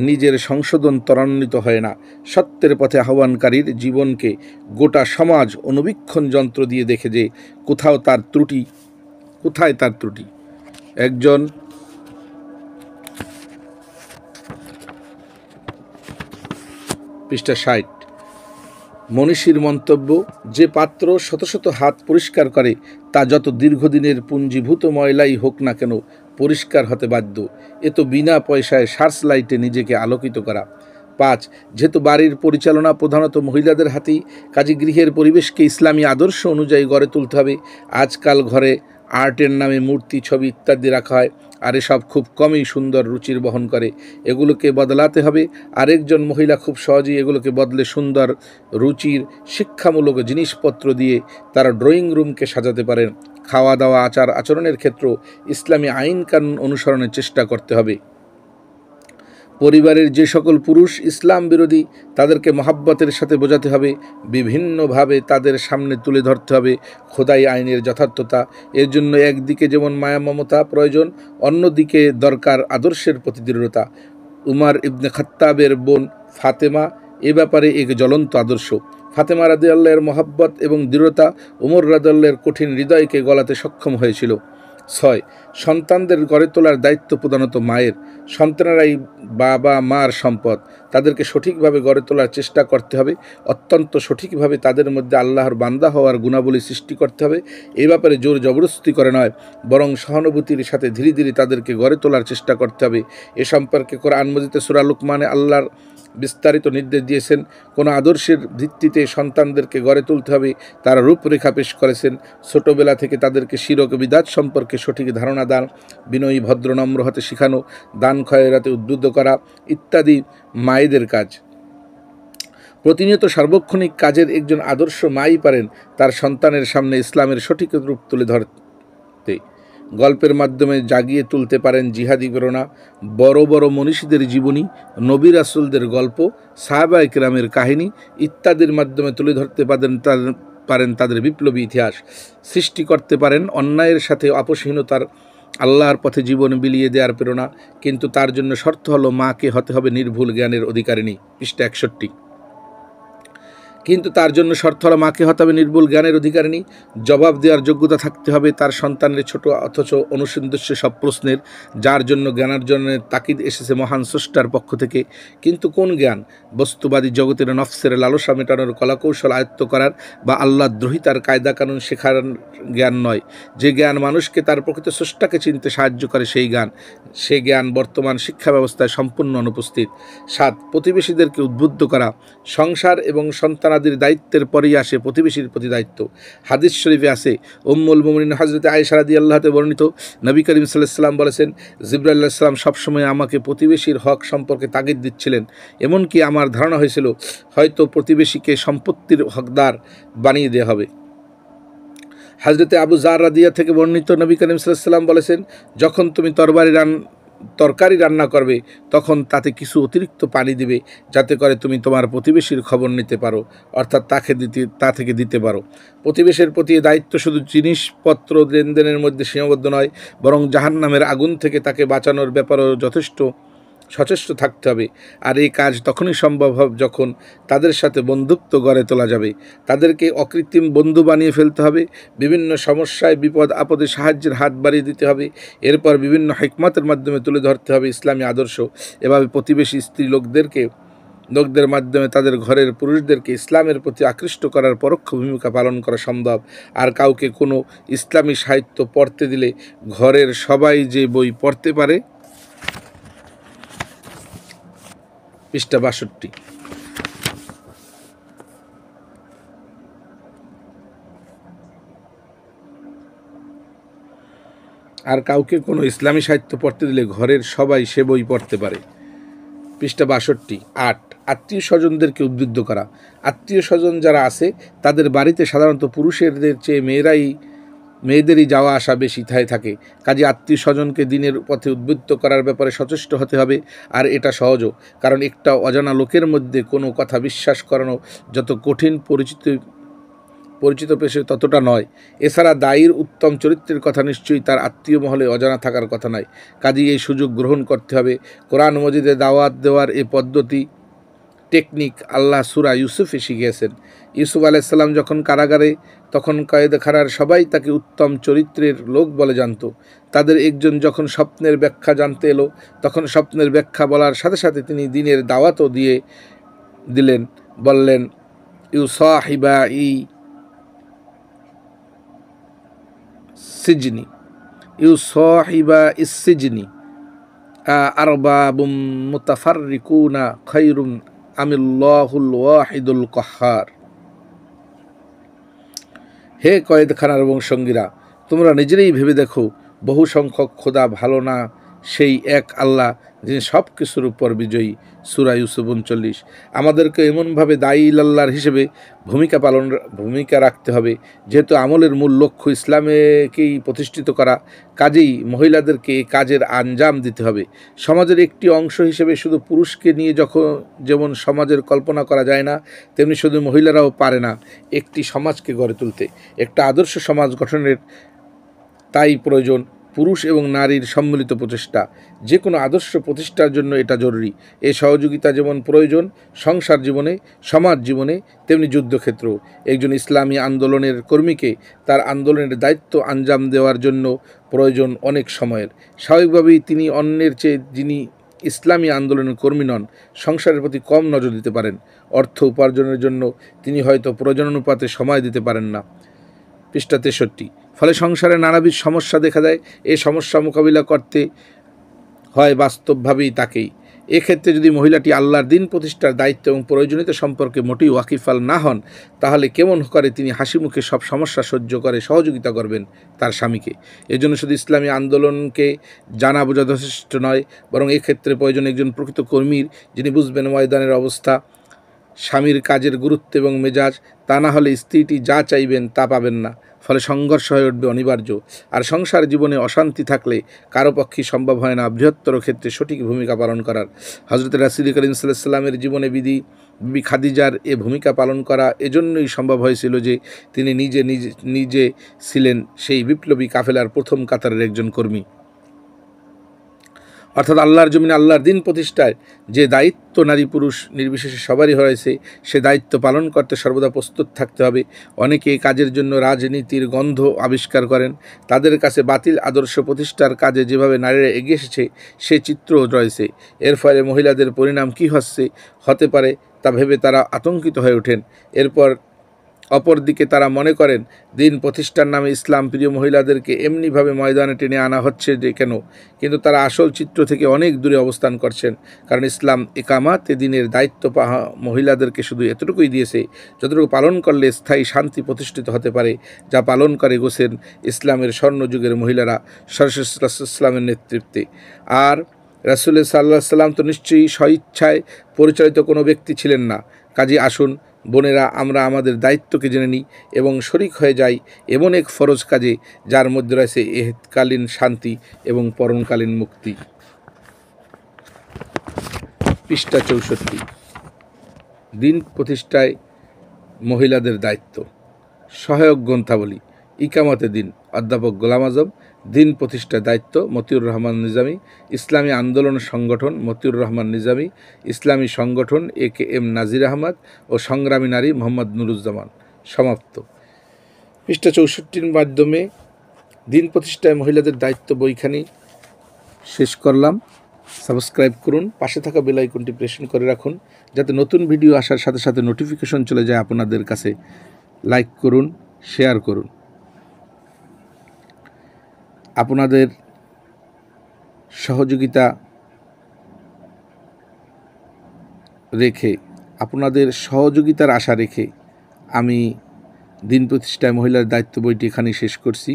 নিজের সংশোধন ত্বরান্বিত হয় না। সত্যের পথে আহ্বানকারীর জীবনকে গোটা সমাজ অনুবীক্ষণ যন্ত্র দিয়ে দেখে যে কোথায় তার ত্রুটি। একজন পৃষ্ঠা 60। মনীষীর মন্তব্য, যে পাত্র শত শত হাত পরিষ্কার করে তা যত দীর্ঘদিনের পুঞ্জীভূত ময়লাই হোক না কেন পরিষ্কার হতে বাধ্য। এ তো বিনা পয়সায় সার্চ লাইটে নিজেকে আলোকিত করা। 5। যেহেতু বাড়ির পরিচালনা প্রধানত মহিলাদের হাতেই, কাজে গৃহের পরিবেশকে ইসলামী আদর্শ অনুযায়ী গড়ে তুলতে হবে। আজকাল ঘরে আর্টের নামে মূর্তি, ছবি ইত্যাদি রাখা হয়, আর এসব খুব কমই সুন্দর রুচির বহন করে। এগুলোকে বদলাতে হবে। আরেকজন মহিলা খুব সহজেই এগুলোকে বদলে সুন্দর রুচির শিক্ষামূলক জিনিসপত্র দিয়ে তারা ড্রয়িং রুমকে সাজাতে পারেন। খাওয়া দাওয়া, আচার আচরণের ক্ষেত্রেও ইসলামী আইন কানুন অনুসরণের চেষ্টা করতে হবে। পরিবারের যে সকল পুরুষ ইসলাম বিরোধী তাদেরকে মহাব্বতের সাথে বোঝাতে হবে, বিভিন্নভাবে তাদের সামনে তুলে ধরতে হবে খোদাই আইনের যথার্থতা। এর জন্য একদিকে যেমন মায়া মমতা প্রয়োজন, অন্যদিকে দরকার আদর্শের প্রতি দৃঢ়তা। উমর ইবনে খাত্তাবের বোন ফাতেমা এ ব্যাপারে এক জ্বলন্ত আদর্শ। ফাতেমা রাদিয়াল্লাহর মহাব্বত এবং দৃঢ়তা উমর রাদিয়াল্লাহর কঠিন হৃদয়কে গলাতে সক্ষম হয়েছিল। 6। সন্তানদের গড়ে তোলার দায়িত্ব প্রধানত মায়ের। সন্তানেরাই বাবা মার সম্পদ। তাদেরকে সঠিকভাবে গড়ে তোলার চেষ্টা করতে হবে। অত্যন্ত সঠিকভাবে তাদের মধ্যে আল্লাহর বান্দা হওয়ার গুণাবলী সৃষ্টি করতে হবে। এ ব্যাপারে জোর জবরদস্তি করে নয়, বরং সহানুভূতির সাথে ধীরে ধীরে তাদেরকে গড়ে তোলার চেষ্টা করতে হবে। এ সম্পর্কে কোরআন মাজিদে সূরা লুকমানে আল্লাহর বিস্তারিত নির্দেশ দিয়েছেন। কোনো আদর্শের ভিত্তিতে সন্তানদেরকে গড়ে তুলতে হবে তার রূপরেখা পেশ করেছেন। ছোটবেলা থেকে তাদেরকে শিরক বিদাত সম্পর্কে সঠিক ধারণা দান, বিনয়ী ভদ্র নম্র হতে শেখানো, দান খয়রাতে উদ্বুদ্ধ করা ইত্যাদি মায়েদের কাজ। প্রতিনিয়ত সার্বক্ষণিক কাজের একজন আদর্শ মাই পারেন তার সন্তানের সামনে ইসলামের সঠিক রূপ তুলে ধরতে। গল্পের মাধ্যমে জাগিয়ে তুলতে পারেন জিহাদি প্রেরণা। বড় বড় মনীষীদের জীবনী, নবী রাসূলদের গল্প, সাহাবায়ে কেরামের কাহিনী ইত্যাদির মাধ্যমে তুলে ধরতে পারেন তাদের বিপ্লবী ইতিহাস। সৃষ্টি করতে পারেন অন্যায়ের সাথে আপোষহীনতার, আল্লাহর পথে জীবন বিলিয়ে দেওয়ার প্রেরণা। কিন্তু তার জন্য শর্ত হলো মাকে হতে হবে নির্ভুল জ্ঞানের অধিকারিণী। পৃষ্ঠা 61। কিন্তু তার জন্য শর্ত হলো মাকে হতে হবে নির্ভুল জ্ঞানের অধিকারিণী। জবাব দেওয়ার যোগ্যতা থাকতে হবে তার সন্তানের ছোট অথচ অনুসন্দেশ্য সব প্রশ্নের, যার জন্য জ্ঞানার্জনের তাকিদ এসেছে মহান স্রষ্টার পক্ষ থেকে। কিন্তু কোন জ্ঞান? বস্তুবাদী জগতের নফসের লালসা মেটানোর কলাকৌশল আয়ত্ত করার বা আল্লাহ দ্রোহিতার কায়দা কানুন শেখার জ্ঞান নয়। যে জ্ঞান মানুষকে তার প্রকৃত স্রষ্টাকে চিনতে সাহায্য করে সে জ্ঞান বর্তমান শিক্ষা ব্যবস্থায় সম্পূর্ণ অনুপস্থিত। 7। প্রতিবেশীদেরকে উদ্বুদ্ধ করা। সংসার এবং সন্তানাদির দায়িত্বের পরেই আসে প্রতিবেশীর প্রতি দায়িত্ব। হাদিস শরীফে আছে, উম্মুল মুমিনিন হযরত আয়েশা রাদিয়াল্লাহু বর্ণিত, নবী করিম সাল্লাল্লাহু আলাইহি ওয়াসাল্লাম বলেছেন, জিবরাইল আলাইহিস সালাম সবসময় আমাকে প্রতিবেশীর হক সম্পর্কে তাগিদ দিচ্ছিলেন। এমনকি আমার ধারণা হয়েছিল হয়তো প্রতিবেশীকে সম্পত্তির হকদার বানিয়ে দেওয়া হবে। হযরতে আবু যার রাদিয়া থেকে বর্ণিত, নবী করিম সাল্লাল্লাহু আলাইহি ওয়াসাল্লাম বলেছেন, যখন তুমি তরকারি রান্না করবে তখন তাতে কিছু অতিরিক্ত পানি দিবে, যাতে করে তুমি তোমার প্রতিবেশীর খবর নিতে পারো, অর্থাৎ তা থেকে দিতে পারো। প্রতিবেশীর প্রতি দায়িত্ব শুধু জিনিসপত্র লেনদেনের মধ্যে সীমাবদ্ধ নয়, বরং জাহান্নামের আগুন থেকে তাকে বাঁচানোর ব্যাপারেও যথেষ্ট সচেষ্ট থাকতে হবে। আর এই কাজ তখনই সম্ভব হবে যখন তাদের সাথে বন্ধুত্ব গড়ে তোলা যাবে। তাদেরকে অকৃত্রিম বন্ধু বানিয়ে ফেলতে হবে। বিভিন্ন সমস্যায় বিপদ আপদে সাহায্যের হাত বাড়িয়ে দিতে হবে। এরপর বিভিন্ন হিকমতের মাধ্যমে তুলে ধরতে হবে ইসলামী আদর্শ। এভাবে প্রতিবেশী স্ত্রী লোকদেরকে লোকদের মাধ্যমে তাদের ঘরের পুরুষদেরকে ইসলামের প্রতি আকৃষ্ট করার পরোক্ষ ভূমিকা পালন করা সম্ভব। আর কাউকে কোনো ইসলামী সাহিত্য পড়তে দিলে ঘরের সবাই যে বই পড়তে পারে। পৃষ্ঠা ৬২। আর কাউকে কোনো ইসলামী সাহিত্য পড়তে দিলে ঘরের সবাই সে বই পড়তে পারে। পৃষ্ঠা ৬২। ৮, আত্মীয় স্বজনদেরকে উদ্বুদ্ধ করা। আত্মীয় স্বজন যারা আছে তাদের বাড়িতে সাধারণত পুরুষেরদের চেয়ে মেয়েদেরই যাওয়া আসা বেশি থাকে। কাজে আত্মীয় স্বজনকে দিনের পথে উদ্বুদ্ধ করার ব্যাপারে সচেষ্ট হতে হবে। আর এটা সহজও, কারণ একটা অজানা লোকের মধ্যে কোনো কথা বিশ্বাস করানো যত কঠিন, পরিচিত পেশে ততটা নয়। এছাড়া দায়ীর উত্তম চরিত্রের কথা নিশ্চয়ই তার আত্মীয় মহলে অজানা থাকার কথা নয়। কাজেই এই সুযোগ গ্রহণ করতে হবে। কোরআন মজিদে দাওয়াত দেওয়ার এ পদ্ধতি, টেকনিক আল্লাহ সূরা ইউসুফে শিখিয়েছেন। ইউসুফ আলাইহিস সালাম যখন কারাগারে, তখন কয়েদখানার সবাই তাকে উত্তম চরিত্রের লোক বলে জানত। তাদের একজন যখন স্বপ্নের ব্যাখ্যা জানতে এলো, তখন স্বপ্নের ব্যাখ্যা বলার সাথে সাথে তিনি দ্বীনের দাওয়াতও দিলেন। বললেন, ইউসাহিবা ইসসিজনি আরবাবুম মুতাফাররিকুনা খায়রুন আমিল্লাহুল ওয়াহিদুল কাহ্হার। হে কয়েদখানার এবং সঙ্গীরা, তোমরা নিজেরাই ভেবে দেখো, বহু সংখ্যক খোদা ভালো না সেই এক আল্লাহ যিনি সব কিছুর উপর বিজয়ী। সূরা ইউসুফ 39। আমাদেরকে এমনভাবে দায়ী ইলাল্লাহর হিসেবে ভূমিকা রাখতে হবে, যেহেতু আমলের মূল লক্ষ্য ইসলামকেই প্রতিষ্ঠিত করা। কাজেই মহিলাদেরকে এই কাজের আঞ্জাম দিতে হবে। সমাজের একটি অংশ হিসেবে শুধু পুরুষকে নিয়ে যেমন সমাজের কল্পনা করা যায় না, তেমনি শুধু মহিলারাও পারে না একটি সমাজকে গড়ে তুলতে। একটা আদর্শ সমাজ গঠনের তাই প্রয়োজন পুরুষ এবং নারীর সম্মিলিত প্রচেষ্টা। যে কোনো আদর্শ প্রতিষ্ঠার জন্য এটা জরুরি। এই সহযোগিতা যেমন প্রয়োজন সংসার জীবনে, সমাজ জীবনে, তেমনি যুদ্ধক্ষেত্রেও। একজন ইসলামী আন্দোলনের কর্মীকে তার আন্দোলনের দায়িত্ব আঞ্জাম দেওয়ার জন্য প্রয়োজন অনেক সময়ের। স্বাভাবিকভাবেই তিনি অন্যের চেয়ে, যিনি ইসলামী আন্দোলনের কর্মী নন, সংসারের প্রতি কম নজর দিতে পারেন। অর্থ উপার্জনের জন্য তিনি হয়তো প্রয়োজনানুপাতে সময় দিতে পারেন না। পৃষ্ঠা 63। ফলে সংসারে নানাবিধ সমস্যা দেখা দেয়। এই সমস্যা মোকাবিলা করতে হয় বাস্তবভাবেই তাকেই। এক্ষেত্রে যদি মহিলাটি আল্লাহর দিন প্রতিষ্ঠার দায়িত্ব এবং প্রয়োজনীয়তা সম্পর্কে মোটেই ওয়াকিফাল না হন, তাহলে কেমন করে তিনি হাসি মুখে সব সমস্যা সহ্য করে সহযোগিতা করবেন তার স্বামীকে? এজন্য শুধু ইসলামী আন্দোলনকে জানা বোঝা যথেষ্ট নয়, বরং এক্ষেত্রে প্রয়োজন একজন প্রকৃত কর্মীর, যিনি বুঝবেন ময়দানের অবস্থা, স্বামীর কাজের গুরুত্ব এবং মেজাজ। তা না হলে স্ত্রীটি যা চাইবেন তা পাবেন না। ফলে সংঘর্ষ হয়ে উঠবে অনিবার্য। আর সংসার জীবনে অশান্তি থাকলে কারো পক্ষেই সম্ভব হয় না বৃহত্তর ক্ষেত্রে সঠিক ভূমিকা পালন করার। হযরত রাসূল করিম সাল্লাল্লাহু আলাইহি ওয়াসাল্লামের জীবনে বিবি খাদিজার এ ভূমিকা পালন করা এজন্যই সম্ভব হয়েছিল যে তিনি নিজে ছিলেন সেই বিপ্লবী কাফেলার প্রথম কাতারের একজন কর্মী। অর্থাৎ আল্লাহর জমিনে আল্লাহর দিন প্রতিষ্ঠায় যে দায়িত্ব নারী পুরুষ নির্বিশেষে সবারই হয়েছে, সে দায়িত্ব পালন করতে সর্বদা প্রস্তুত থাকতে হবে। অনেকে এই কাজের জন্য রাজনীতির গন্ধ আবিষ্কার করেন। তাদের কাছে বাতিল আদর্শ প্রতিষ্ঠার কাজে যেভাবে নারীরা এগিয়ে এসেছে সে চিত্রও রয়েছে। এর ফলে মহিলাদের পরিণাম কী হতে পারে তা ভেবে তারা আতঙ্কিত হয়ে ওঠেন। অপরদিকে তারা মনে করেন দিন প্রতিষ্ঠার নামে ইসলাম প্রিয় মহিলাদেরকে এমনিভাবে ময়দানে টেনে আনা হচ্ছে যে কেন, কিন্তু তারা আসল চিত্র থেকে অনেক দূরে অবস্থান করছেন। কারণ ইসলাম একামাতে দিনের দায়িত্ব মহিলাদেরকে শুধু এতটুকুই দিয়েছে যতটুকু পালন করলে স্থায়ী শান্তি প্রতিষ্ঠিত হতে পারে, যা পালন করে গেছেন ইসলামের স্বর্ণযুগের মহিলারা সরাসরি ইসলামের নেতৃত্বে। আর রাসূল সাল্লাল্লাহু আলাইহি ওয়াসাল্লাম তো নিশ্চয়ই স্বইচ্ছায় পরিচালিত কোনো ব্যক্তি ছিলেন না। কাজে আসুন বোনেরা, আমরা আমাদের দায়িত্বকে জেনে নিই এবং শরিক হয়ে যাই এমন এক ফরজ কাজে যার মধ্যে রয়েছে ইহকালীন শান্তি এবং পরমকালীন মুক্তি। পৃষ্ঠা 64। দিন প্রতিষ্ঠায় মহিলাদের দায়িত্ব। সহায়ক গ্রন্থাবলী। ইকামতে দিন, অধ্যাপক গোলাম আজম। দিন প্রতিষ্ঠার দায়িত্ব, মতিউর রহমান নিজামী। ইসলামী আন্দোলন সংগঠন, মতিউর রহমান নিজামী। ইসলামী সংগঠন, AKM নাজির আহমদ ও সংগ্রামী নারী, মোহাম্মদ নুরুজ্জামান। সমাপ্ত। পৃষ্ঠা 64-র মাধ্যমে দিন প্রতিষ্ঠায় মহিলাদের দায়িত্ব বইখানি শেষ করলাম। সাবস্ক্রাইব করুন, পাশে থাকা বেল আইকনটি প্রেস করে রাখুন যাতে নতুন ভিডিও আসার সাথে সাথে নোটিফিকেশন চলে যায় আপনাদের কাছে। লাইক করুন, শেয়ার করুন। আপনাদের সহযোগিতা রেখে, আপনাদের সহযোগিতার আশা রেখে আমি দিন প্রতিষ্ঠায় মহিলার দায়িত্ব বইটি এখানেই শেষ করছি।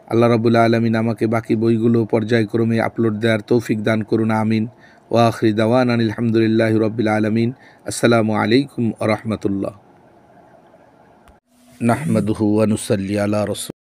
আল্লাহ রাব্বুল আলামিন আমাকে বাকি বইগুলো পর্যায়ক্রমে আপলোড দেওয়ার তৌফিক দান করুন, আমিন। ওয়া আখিরি দাওয়ানা আলহামদুলিল্লাহি রাব্বিল আলামিন। আসসালামু আলাইকুম ওয়া রাহমাতুল্লাহ। নাহমাদুহু ওয়া নুসাল্লি আলা রাসূল।